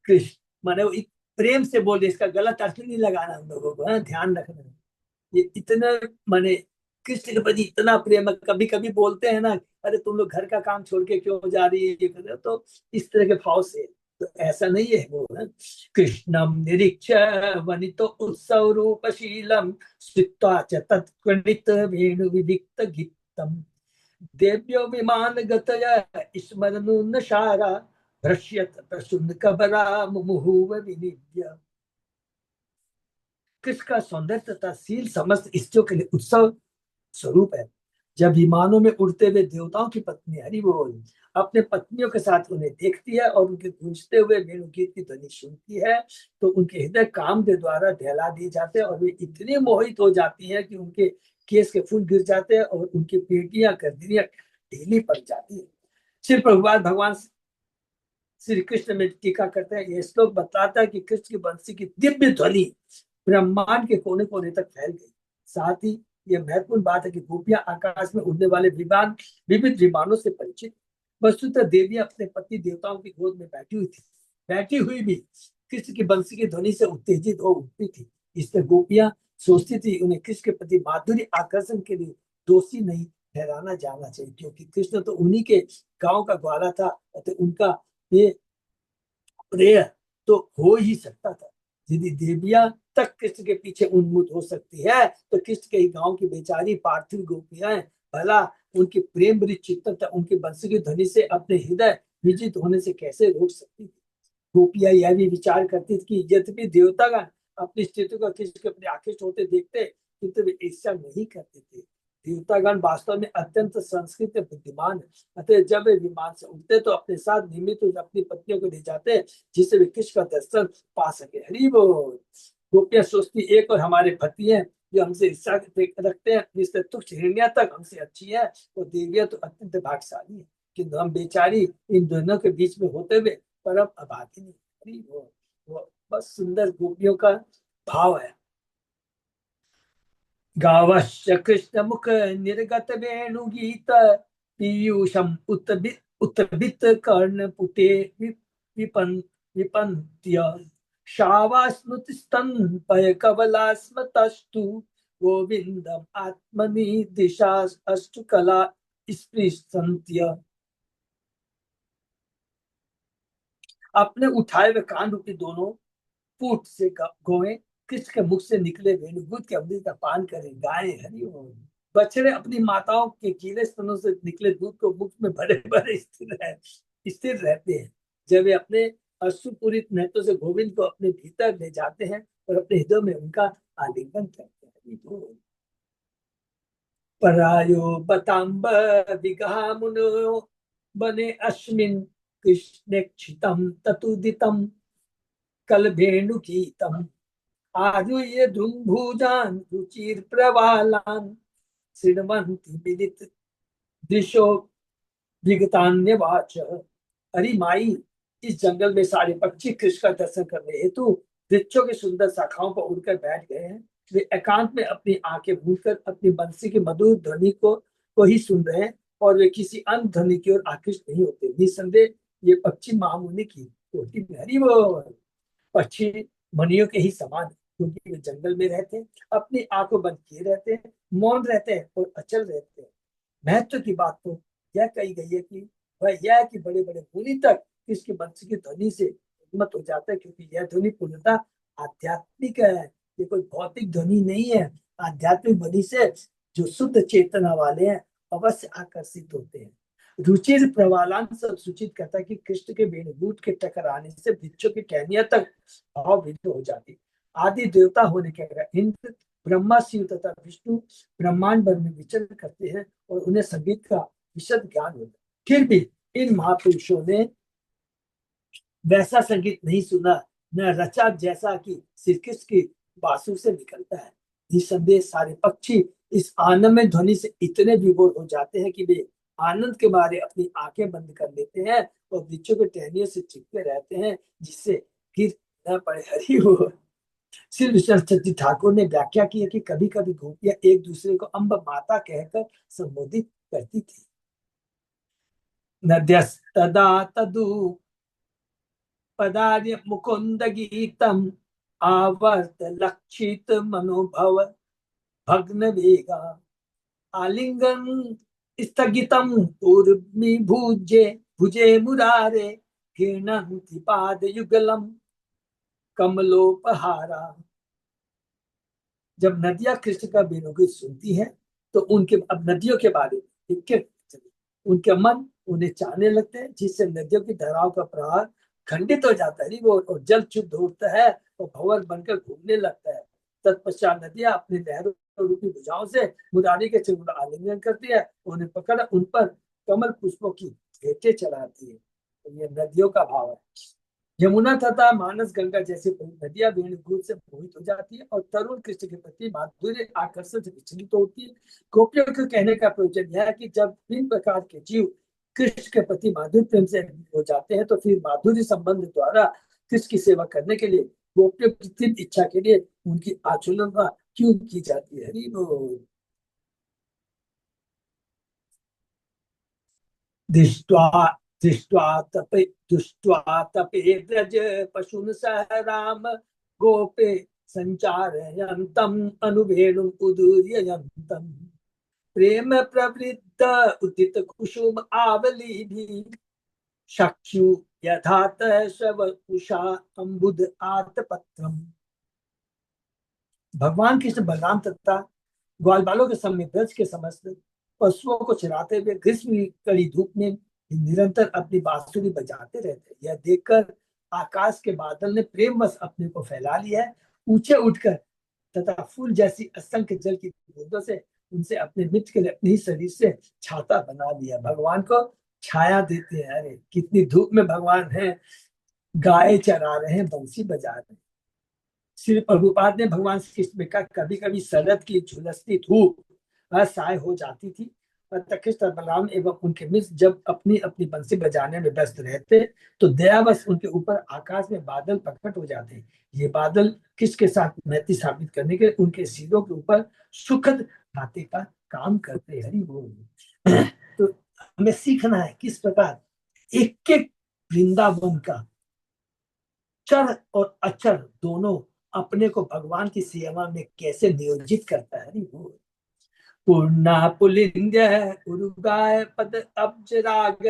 कृष्ण माने वो प्रेम से बोले, इसका गलत अर्थ नहीं लगाना हम लोगों को, ध्यान रखना। ये इतना माने कृष्ण के प्रति इतना प्रेम है। कभी कभी बोलते हैं ना, अरे तुम लोग घर का काम छोड़ के क्यों जा रही है, ये कर रहे हो, तो इस तरह के भाव से। तो ऐसा नहीं है वो है। कृष्णम निरीक्ष वनितो उत्सव रूपशीलम स्थित्वा च तत्कृणित वेणु विविक्त गीतम देव्यो विमान गतया स्मरनुन्नशारा भ्रश्यत प्रसुन्न कबरा मुमुहुव विनिव्य। कृष्ण का सौंदर्य तथा शील समस्त स्त्रियों के लिए उत्सव स्वरूप है। जब विमानों में उड़ते हुए देवताओं की पत्नी हरि बोल अपने पत्नियों के साथ उन्हें देखती है और उनके गूंजते हुए वेणुगीत की ध्वनि सुनती है, तो उनके हृदय काम के द्वारा दहला दिए जाते हैं और वे इतने मोहित हो जाती हैं कि उनके केस के फूल गिर जाते हैं और उनकी पेटियां गर्दनियां ढीली पड़ जाती है। श्री प्रभुपाद भगवान श्री कृष्ण में टीका करते हैं, यह श्लोक बताता है कि कृष्ण की बंसी की दिव्य ध्वनि ब्रह्मांड के कोने कोने तक फैल गई। साथ ही यह महत्वपूर्ण बात है कि गोपियां आकाश में उड़ने वाले विमान विविध विमानों से परिचित। वस्तुतः देवी अपने पति देवताओं की गोद में बैठी हुई थी, बैठी हुई भी कृष्ण की बंसी की ध्वनि से उत्तेजित हो उठती थी। इसलिए गोपियां सोचती थी उन्हें कृष्ण के प्रति माधुर्य आकर्षण के लिए दोषी नहीं ठहराना जाना चाहिए, क्योंकि कृष्ण तो उन्हीं के गांव का ग्वाला था, तो उनका ये प्रेय तो हो ही सकता था। यदि देवियां तक कृष्ण के पीछे उन्मुख हो सकती है, तो कृष्ण के ही गांव की बेचारी पार्थिव गोपियां भला उनकी प्रेम भरी चित्तता उनकी बंसी की ध्वनि से अपने हृदय विजित होने से कैसे रोक सकती थी। गोपियां यह भी विचार करती थी कि यद्यपि देवतागण अपनी स्थिति को कृष्ण के प्रति आकृष्ट होते देखते, किंतु वे ईर्ष्या नहीं करते थे। देवतागण वास्तव में अत्यंत संस्कृत बुद्धिमान है, अतः जब वे विमान से उठते तो अपने साथ नियमित अपनी पत्नियों को ले जाते, जिससे वे कृष्ण का दर्शन पा सके। हरि बोल। गोपियां सोचती एक और हमारे पति हैं जो हमसे ईर्ष्या रखते हैं, जिससे तुच्छ हिरण्या तक हमसे अच्छी है, और देवियां तो अत्यंत भाग्यशाली है, किंतु हम बेचारी इन दोनों के बीच में होते हुए परम अभागिनी। हरि बोल। वो बस सुंदर गोपियों का भाव है। गावश्च कृष्ण मुख निर्गत वेणुगीत पीयूषम उत्तबित कर्ण पुटे विपन विपन्त्य शावास्मृति स्तंभय कबला स्मतस्तु गोविंदम आत्मनि दिशा अस्तु कला स्पृशन्त्य। अपने उठाए हुए कान रूपी दोनों पूट से गौएं कृष्ण के मुख से निकले वेणुगूत के अमृत का पान करें, गाएं हरि ओम। बछड़े अपनी माताओं के गीले स्तनों से निकले दूध को मुख में भरे भरे स्थिर रहते हैं। जब वे अपने अश्रुपूरित नेत्रों से गोविंद को अपने भीतर ले जाते हैं और अपने हृदय में उनका आलिंगन करते हैं। हरि बोल। परायो बताम्ब विगहा मुनो बने अस्मिन् कृष्णेक्षितं ततुदितं कलभेणुगीतम् आरुह्य धुम्भुजान् रुचिर्प्रवालान् शृण्वन्ति विदित दृशो विगतान्यवाच। अरे माई, इस जंगल में सारे पक्षी कृष्ण का दर्शन करने हेतु वृक्षों की सुंदर शाखाओं पर उड़कर बैठ गए हैं। वे एकांत में अपनी आंखें मूंदकर अपनी बंसी की मधुर ध्वनि को ही सुन रहे हैं, और वे किसी अन्य ध्वनि की ओर आकृष्ट नहीं होते। निसंदेह ये पक्षी महामुनि की कोटि में। हरि बोल। पक्षी मनियों के ही समान है, क्योंकि वे जंगल में रहते हैं, अपनी आंखों बंद किए रहते हैं, मौन रहते हैं और अचल रहते हैं। महत्व की बात तो यह कही गई है कि वह यह है कि बड़े बड़े मुनि तक इसकी बंसी की ध्वनि से हिम्मत हो जाता है, क्योंकि यह ध्वनि पूर्णतः आध्यात्मिक है। ये कोई भौतिक ध्वनि नहीं है। आध्यात्मिक ध्वनि से जो शुद्ध चेतना वाले हैं अवश्य आकर्षित होते हैं। रुचिर प्रवालान सब सूचित करता है कि कृष्ण के वेणुगूट के टकराने से वृक्षों की टहनियां तक भाव विद्ध हो जाती। आदि देवता होने के कारण इंद्र, ब्रह्मा, शिव तथा विष्णु ब्रह्मांड भर में विचरण करते हैं और उन्हें संगीत का विशद ज्ञान होता है। फिर भी इन महापुरुषों ने वैसा संगीत नहीं सुना, न रचा जैसा कि श्री कृष्ण की बांसुरी से निकलता है। निसंदेह सारे पक्षी इस आनंदमय ध्वनि से इतने विभोर हो जाते हैं कि वे आनंद के मारे अपनी आंखें बंद कर लेते हैं और वृक्षों के टहनियों से चिपके रहते हैं, जिससे गिर न पड़े। हरि बोल। श्री विश्वनाथ चतुर्थी ठाकुर ने व्याख्या की है कि कभी कभी गोपियां एक दूसरे को अम्ब माता कहकर संबोधित करती थी। नद्यस्तदा तदु पदार्य मुकुंद गीतम आवर्त लक्षित मनोभव भग्न वेगा आलिंगन स्थगितम ऊर्मि भुजे भुजे मुरारे कीर्णन्ति पाद युगलम कमलोपहारा। जब नदियां कृष्ण का वेणुगीत सुनती हैं तो उनके, अब नदियों के बारे में ठीक है, उनके मन उन्हें चाहने लगते हैं, जिससे नदियों की धाराओं का प्रवाह खंडित हो जाता है वो, और जल शुद्ध होता है और भंवर बनकर घूमने लगता है। तत्पश्चात नदियां अपनी लहरों रूपी भुजाओं से मुरारी के चरण का आलिंगन करती है, उन्हें पकड़ उन पर कमल पुष्पों की भेंटें चढ़ाती है। तो ये नदियों का भाव है। यमुना तथा मानस गंगा जैसी नदियां वेणुगीत से मोहित हो जाती है और तरुण कृष्ण के प्रति माधुर्य आकर्षण से विचलित होती है। गोपियों के कहने का प्रयोजन यह है कि जब तीन प्रकार के जीव कृष्ण के प्रति माधुर्य प्रेम से हो जाते हैं तो फिर माधुर्य संबंध द्वारा कृष्ण की सेवा करने के लिए गोपियों की तीव्र इच्छा के लिए उनकी आचुलना क्यों की जाती है। हरि बोल। दृष्ट्वा दृष्ट्वा तपे दृष्ट्वा तपे व्रज पशुन सह राम गोपे संचारयन्तम् अनुवेणुम् उदूर्ययन्तम् प्रेम प्रवृत्त उदित कुसुम आवली भी चक्षु यथात शव उषा अम्बुद आतपत्रम। भगवान कृष्ण बलराम तथा ग्वाल बालों के समय ब्रज के समस्त पशुओं को चराते हुए ग्रीष्म की कड़ी धूप में निरंतर अपनी बांसुरी बजाते रहते। यह देखकर आकाश के बादल ने प्रेमवश अपने को फैला लिया है, ऊंचे उठकर तथा फूल जैसी असंख्य जल की बूंदों से उनसे अपने मित्र के लिए अपने ही शरीर से छाता बना लिया। भगवान को छाया देते हैं। अरे कितनी धूप में भगवान है, गाय चरा रहे हैं, बंसी बजा रहे हैं। श्री प्रभुपाद ने भगवान श्री कृष्ण में कहा, कभी कभी शरद की झुलसती धूप असहाय हो जाती थी। कृष्ण बलराम एवं उनके मित्र जब अपनी अपनी बंसी बजाने में व्यस्त रहते तो दयावश उनके ऊपर आकाश में बादल प्रकट हो जाते। ये बादल कृष्ण के साथ मैत्री साबित करने के उनके सिरों के ऊपर सुखद भांति का काम करते। हरि बोल। तो हमें सीखना है किस प्रकार एक एक वृंदावन का चर और अचर दोनों अपने को भगवान की सेवा में कैसे नियोजित करता है। वो पूर्णा पुलिंद उरुगाय पद अब्जराग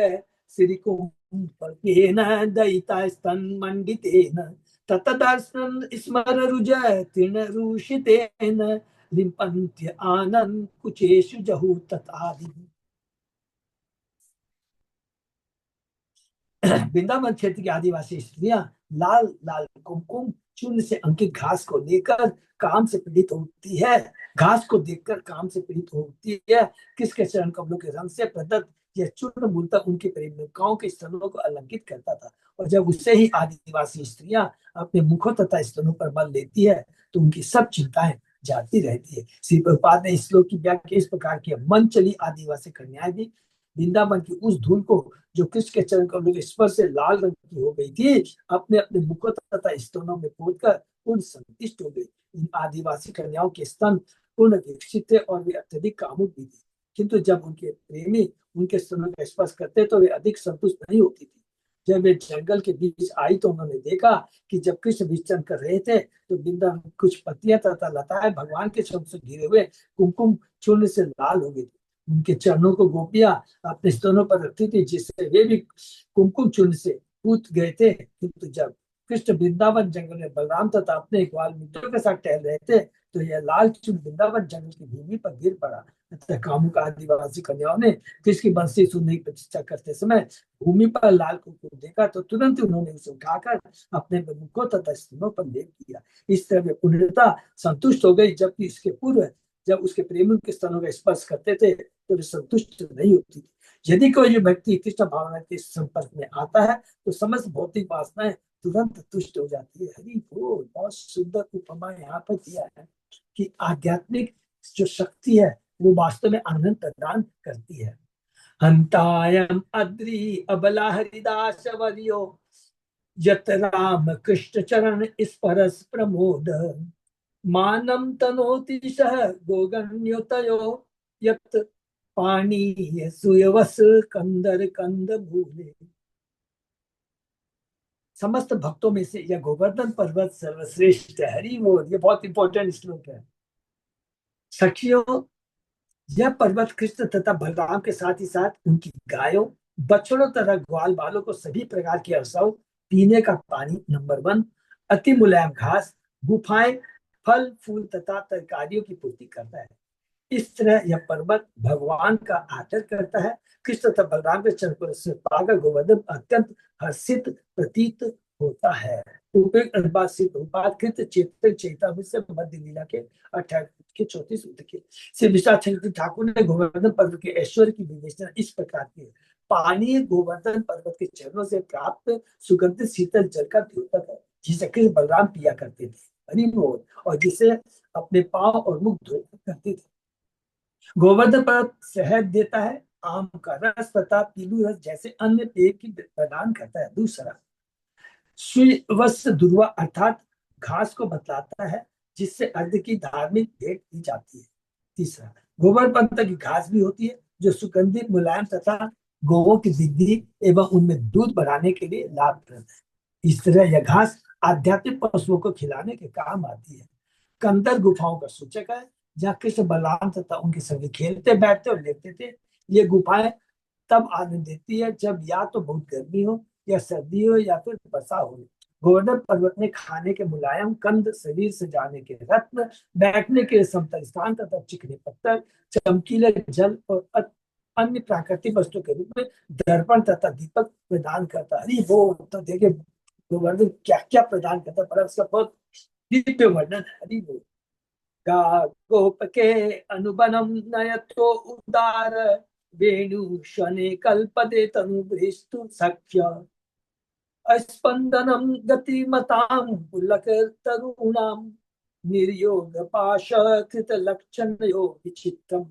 श्री कुंभकेन दयिता स्तन मंडितेन ततदर्शन स्मर रुज तृण रूषितेन लिम्पन्त्य आनंद कुचेषु जहु तथादि। वृंदावन क्षेत्र की आदिवासी स्त्रियां लाल लाल कुमकुम चूर्ण से अंकित घास को लेकर काम से पीड़ित होती है, घास को देखकर काम से पीड़ित होती है। किसके चरण कमलों के रंग से प्रदत्त यह चूर्ण मूलतः उनके प्रेमिकाओं के स्तनों को अलंकित करता था, और जब उससे ही आदिवासी स्त्रियां अपने मुखों तथा स्तनों पर बल लेती है तो उनकी सब चिंताएं जाती रहती है। श्री प्रभुपाद ने इस श्लोक की व्याख्या इस प्रकार की, मन चली आदिवासी कन्याएं भी वृंदावन की उस धूल को जो कृष्ण के चरण कमलों के स्पर्श से लाल रंग की हो गई थी अपने अपने मुखों तथा स्तनों में पोतकर पूर्ण संतुष्ट हो गई। इन आदिवासी कन्याओं के स्तन पूर्ण विकसित थे और वे अत्यधिक कामुक भी थी, किंतु जब उनके प्रेमी उनके स्तनों का स्पर्श करते तो वे अधिक संतुष्ट नहीं होती थी। जब वे जंगल के बीच आई तो उन्होंने देखा कि जब कृष्ण विचरण कर रहे थे तो बिंदा कुछ पत्तियां तथा लताएं भगवान के शब्द से घिरे हुए कुमकुम चूर्ण से लाल हो गई थी। उनके चरणों को गोपियां अपने स्तनों पर रखती थी, जिससे वे भी कुमकुम चूर्ण से पूत गए थे। किंतु जब कृष्ण वृंदावन जंगल में बलराम तथा अपने ग्वाल मित्रों के साथ टहल रहे थे तो यह लाल चूर्ण वृंदावन जंगल की भूमि पर गिर पड़ा। अतः कामुक आदिवासी कन्याओं ने कृष्ण की बंसी सुनने की प्रतीक्षा करते समय भूमि पर लाल कुमकुम देखा तो तुरंत उन्होंने उसे उठाकर अपने मुखों तथा स्तनों पर लेप दिया। इस तरह वे पूर्णता संतुष्ट हो गई, जबकि इसके पूर्व जब उसके प्रेमी के स्तनों का स्पर्श करते थे तो वे संतुष्ट नहीं होती थी। यदि कोई व्यक्ति कृष्ण भावना के संपर्क में आता है तो समस्त भौतिक वासनाएं तुरंत तुष्ट हो जाती है। हरि बोल। बहुत सुंदर उपमा यहाँ पर दिया है कि आध्यात्मिक जो शक्ति है वो वास्तव में आनंद प्रदान करती है। हंतायम अद्रि अबला हरिदास वर्यो यत राम कृष्ण चरण स्परस प्रमोद मानम तनोति सह गोगण्योतयो यत पानी सुयवस कंदर कंद भूले। समस्त भक्तों में से यह गोवर्धन पर्वत सर्वश्रेष्ठ है। हरि बोल। ये बहुत इंपॉर्टेंट श्लोक है। सखियों, यह पर्वत कृष्ण तथा बलराम के साथ ही साथ उनकी गायों, बछड़ों तथा ग्वाल बालों को सभी प्रकार के अवसर, पीने का पानी नंबर 1, अति मुलायम घास, गुफाएं, फल फूल तथा तरकारियों की पूर्ति करता है। इस तरह यह पर्वत भगवान का आदर करता है। कृष्ण तथा बलराम के चरण से पाकर गोवर्धन अत्यंत हर्षित प्रतीत होता है। चेतन चेतावनी से मध्य लीला के 28 के 34 के श्री विश्वनाथ चंद्र ठाकुर ने गोवर्धन पर्वत के ऐश्वर्य की विवेचना इस प्रकार की है। पानी गोवर्धन पर्वत के चरणों से प्राप्त सुगंधित शीतल जल का द्योतक है, जिसे कृष्ण बलराम पिया करते थे, हरि बोल, और जिसे अपने पांव और मुख धोया करते थे। गोवर्धन पर्वत शहद देता है, आम का रस तथा पीलू रस जैसे अन्य पेय की प्रदान करता है। दूसरा, श्रीवत्स दुर्वा अर्थात घास को बतलाता है, जिससे अर्ध की धार्मिक भेंट दी जाती है। तीसरा, गोबर पंथ की घास भी होती है, जो सुगंधित मुलायम तथा गोवों की वृद्धि एवं उनमें दूध बढ़ाने के लिए लाभप्रद है। इस तरह यह घास आध्यात्मिक पशुओं को खिलाने के काम आती है। कंदर गुफाओं का सूचक है, जहाँ कृष्ण बलराम तथा उनके सभी खेलते बैठते और लेटते थे। ये गुफाएं तब आनंद देती है जब या तो बहुत गर्मी हो, या सर्दी हो, या फिर वर्षा हो। गोवर्धन पर्वत में खाने के मुलायम कंद, शरीर से जाने के रत्न, बैठने के समतल स्थान तथा चिकने पत्थर, चमकीले जल और अन्य प्राकृतिक वस्तु के रूप में दर्पण तथा दीपक प्रदान करता है। अरे वो तो देखिए गोवर्धन क्या क्या प्रदान करता है, पर उसका बहुत दिव्य वर्णन है। अरे वो गा गोप के अनुबनम नयतो उदार, वेणु शने कल्पते तनुभृष्टु सख्य, स्पंदनम गतिमताम पुलक तरुणाम, निर्योग पाश कृत लक्षण यो विचित्रम।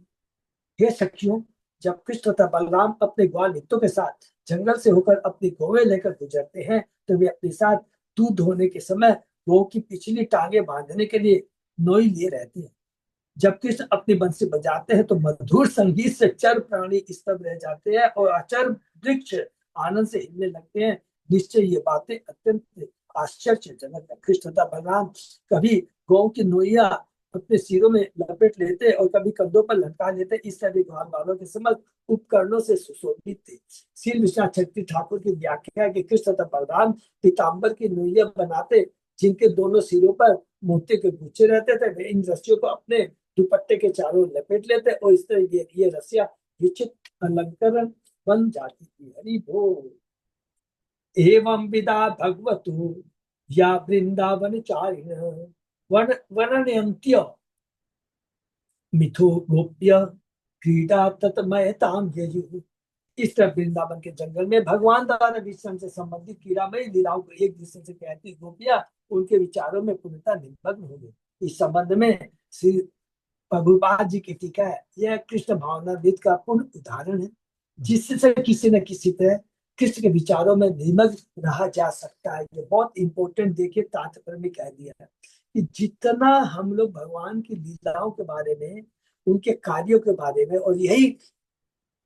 हे सखियों, जब कृष्ण तथा बलराम अपने ग्वाल मित्रों के साथ जंगल से होकर अपनी गौवें लेकर गुजरते हैं, तो वे अपने साथ दूध धोने के समय गौ की पिछली टांगे बांधने के लिए नोई लिए रहते हैं। जब कृष्ण अपनी बंसी बजाते हैं तो मधुर संगीत से चर प्राणी स्तब्ध रह जाते हैं और अचर वृक्ष आनंद से हिलने लगते हैं। निश्चय ये बातें अत्यंत आश्चर्यजनक है। कृष्ण तथा बलराम कभी गौ की नोइया अपने सिरों में लपेट लेते और कभी कंधों पर लटका लेते। इस तरह ग्वाल वालों के समझ उपकरणों से सुशोभित थे। श्री विश्वनाथ चक्रवर्ती ठाकुर की व्याख्या है कि कृष्ण तथा बलराम पीताम्बर की नोइया बनाते, जिनके दोनों सिरों पर मोती के गुच्छे रहते थे। वे इन रस्सियों को अपने दुपट्टे के चारों लपेट लेते और इस तरह ये रस्सियां विचित्र अलंकरण बन जाती थी। हरि बोल। एवं विदा भगवतु या वृंदावन चारिण वर्णयन्त्य मिथो गोप्य क्रीडा तत्मयताम ययु। इस तरह वृंदावन के जंगल में भगवान द्वारा विश्राम से संबंधित क्रीड़ामयी लीलाओं को एक दूसरे से कहती गोपियां उनके विचारों में पूर्णतः निमग्न हो गई। इस संबंध में श्री प्रभुपाद जी की टीका है। यह कृष्ण भावनामृत का पूर्ण उदाहरण है, जिससे किसी न किसी तरह कृष्ण के विचारों में निमग्न रहा जा सकता है। ये बहुत इंपॉर्टेंट, देखिए तात्पर्य में कह दिया है कि जितना हम लोग भगवान की लीलाओं के बारे में, उनके कार्यों के बारे में, और यही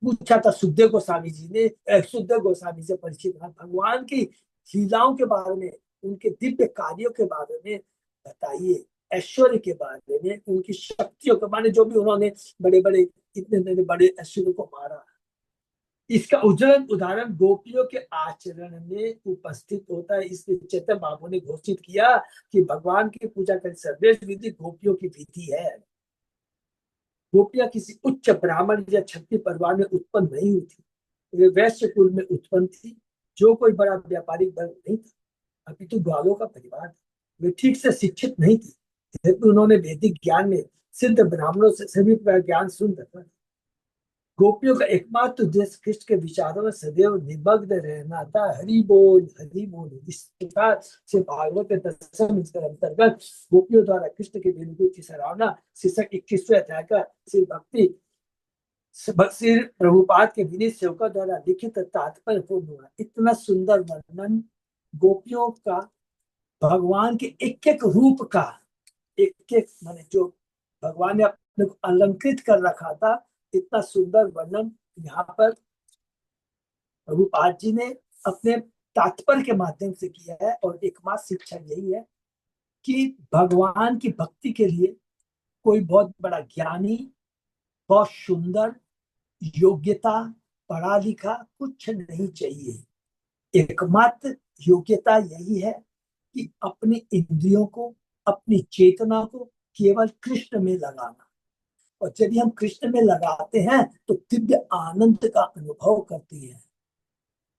पूछा था सुखदेव गोस्वामी जी ने, सुखदेव गोस्वामी से परिचित है, भगवान की लीलाओं के बारे में, उनके दिव्य कार्यों के बारे में बताइए, ऐश्वर्य के बारे में, उनकी शक्तियों के बारे में, जो भी उन्होंने बड़े बड़े इतने बड़े ऐश्वर्य को मारा। इसका उज्जवल उदाहरण गोपियों के आचरण में उपस्थित होता है। इसलिए चैतन्य बाबू ने घोषित किया कि भगवान की पूजा कर सर्वश्रेष्ठ विधि गोपियों की विधि है। गोपियां किसी उच्च ब्राह्मण या क्षत्रिय परिवार में उत्पन्न नहीं हुई थी। वे वैश्य कुल में उत्पन्न थी, जो कोई बड़ा व्यापारिक वर्ग नहीं था, अपितु ग्वालों का परिवार था। वे ठीक से शिक्षित नहीं थी, लेकिन उन्होंने वैदिक ज्ञान में सिद्ध ब्राह्मणों से सभी प्रकार ज्ञान सुन रखा। गोपियों का एकमात्र उद्देश्य कृष्ण के विचारों में सदैव निमग्न रहना था। हरि बोल हरि बोल। इस प्रकार से भागवत के दसम अंतर्गत गोपियों द्वारा कृष्ण के विनोद की सराहना शीर्षक 21वें अध्याय का श्री भक्ति श्री प्रभुपाद के विनीत सेवकों द्वारा लिखित तात्पर्य पूर्ण हुआ। इतना सुंदर वर्णन गोपियों का, भगवान के एक एक रूप का, एक एक माने जो भगवान ने अपने को अलंकृत कर रखा था, इतना सुंदर वर्णन यहाँ पर प्रभुपाद जी ने अपने तात्पर्य के माध्यम से किया है। और एकमात्र शिक्षा यही है कि भगवान की भक्ति के लिए कोई बहुत बड़ा ज्ञानी, बहुत सुंदर, योग्यता, पढ़ा लिखा कुछ नहीं चाहिए। एकमात्र योग्यता यही है कि अपनी इंद्रियों को, अपनी चेतना को केवल कृष्ण में लगाना। और जब हम कृष्ण में लगाते हैं तो दिव्य आनंद का अनुभव करती है।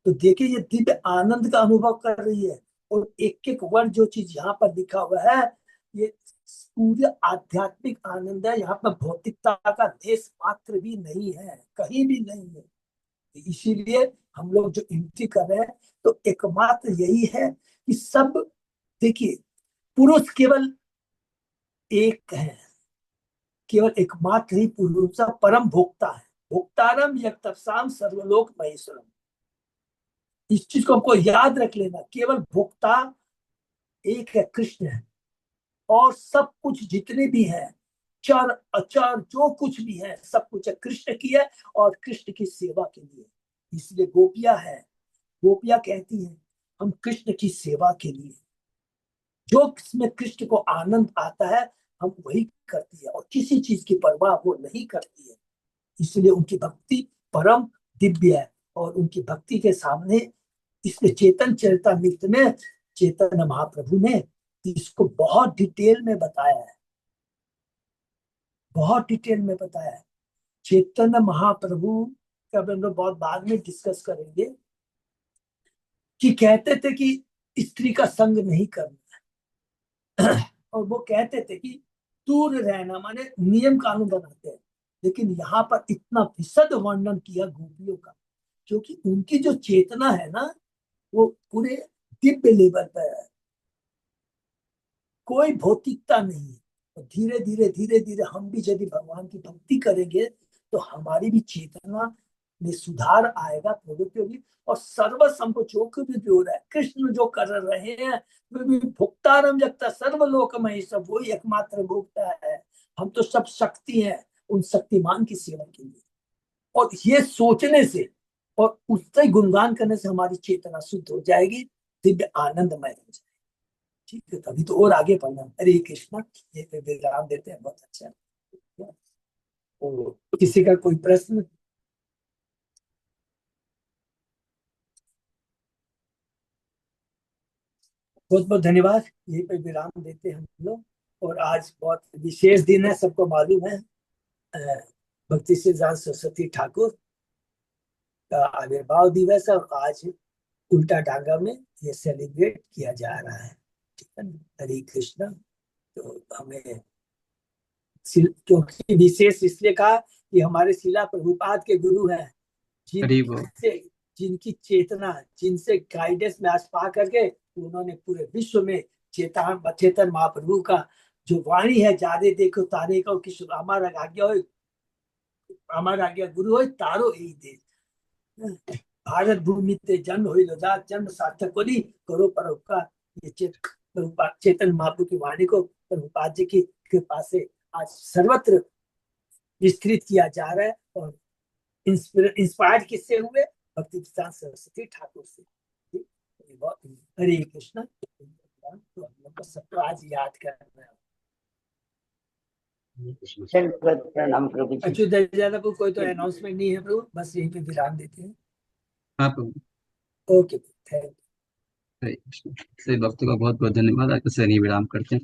तो देखिए, ये दिव्य आनंद का अनुभव कर रही है। और एक एक वर्ड, जो चीज यहाँ पर लिखा हुआ है, ये पूरे आध्यात्मिक आनंद है। यहाँ पर भौतिकता का देश मात्र भी नहीं है, कहीं भी नहीं है। इसीलिए हम लोग जो इनती कर रहे हैं, तो एकमात्र यही है कि सब, देखिए, पुरुष केवल एक है, केवल एकमात्र ही पुरुष परम भोक्ता है। भोक्तारम यक्तसाम सर्वलोक महेश्वरम। इस चीज को हमको याद रख लेना, केवल भोक्ता एक है, कृष्ण है। और सब कुछ जितने भी है, चर अचर जो कुछ भी है, सब कुछ है कृष्ण की है और कृष्ण की सेवा के लिए। इसलिए गोपियां है, गोपियां कहती हैं हम कृष्ण की सेवा के लिए, जो इसमें कृष्ण को आनंद आता है हम वही करती है, और किसी चीज की परवाह वो नहीं करती है। इसलिए उनकी भक्ति परम दिव्य है। और उनकी भक्ति के सामने, इसलिए चेतन चरितामृत में चैतन्य महाप्रभु ने इसको बहुत डिटेल में बताया है, बहुत डिटेल में बताया है। चैतन्य महाप्रभु का हम लोग बहुत बाद में डिस्कस करेंगे, कि कहते थे कि स्त्री का संग नहीं करना। और वो कहते थे कि दूर रहना, माने नियम कानून बनाते हैं। लेकिन यहाँ पर इतना विशद वर्णन किया गोपियों का, क्योंकि उनकी जो चेतना है ना, वो पूरे दिव्य लेवल पर है, कोई भौतिकता नहीं है। और धीरे धीरे धीरे धीरे हम भी यदि भगवान की भक्ति करेंगे, तो हमारी भी चेतना में सुधार आएगा, प्रवृत्ति होगी। और सर्वस्व हमको जो कुछ भी हो रहा है, कृष्ण जो कर रहे हैं, वे भी भुक्तारम जगता सर्वलोकमय, सब वही एकमात्र भोक्ता है। हम तो सब शक्ति हैं, उन शक्तिमान की सेवा के लिए। और ये सोचने से और उससे गुणगान करने से हमारी चेतना शुद्ध हो जाएगी, दिव्य आनंदमय हो जाएगी। ठीक है, तभी तो और आगे पढ़ना। हरे कृष्णा, ये पे विराम देते हैं, बहुत अच्छा। तो किसी का कोई प्रश्न? बहुत बहुत धन्यवाद, यही पे विराम देते हैं हम लोग। और आज बहुत विशेष दिन है, सबको मालूम है। अ, भक्ति सिद्धांत सरस्वती ठाकुर का आविर्भाव दिवस है, और आज उल्टा डांगा में ये सेलिब्रेट किया जा रहा है। ठीक है ना? हरे कृष्णा। तो हमें क्योंकि विशेष इसलिए कहा कि हमारे शिला प्रभुपाद के गुरु हैं, हरी वो। जिनसे, जिनकी चेतना, जिनसे गाइडेंस में आज पा करके उन्होंने पूरे विश्व में चेतन महाप्रभु का जो वाणी है, जादे देखो तारे को कि हमारा आज्ञा हो, हमारा आज्ञा गुरु हो तारो यही दे। भारत भूमि ते जन्म हो जा जन्म सार्थक होली, करो परोपकार। ये चेतन महाप्रभु की वाणी को प्रभुपाद जी की कृपा से आज सर्वत्र विस्तृत किया जा रहा है। और इंस्पायर्ड किससे हुए? भक्ति प्रसाद सरस्वती ठाकुर से। हरे कृष्णा। तो हम लोग को सबको आज याद करना है। प्रणाम प्रभु जी। अच्युत ज्यादा कोई तो अनाउंसमेंट नहीं है प्रभु, बस यहीं पे विराम देते हैं। हाँ प्रभु। Okay, thank you. Hare Krishna. सभी भक्तों का बहुत बहुत धन्यवाद। आपके से विराम करते हैं।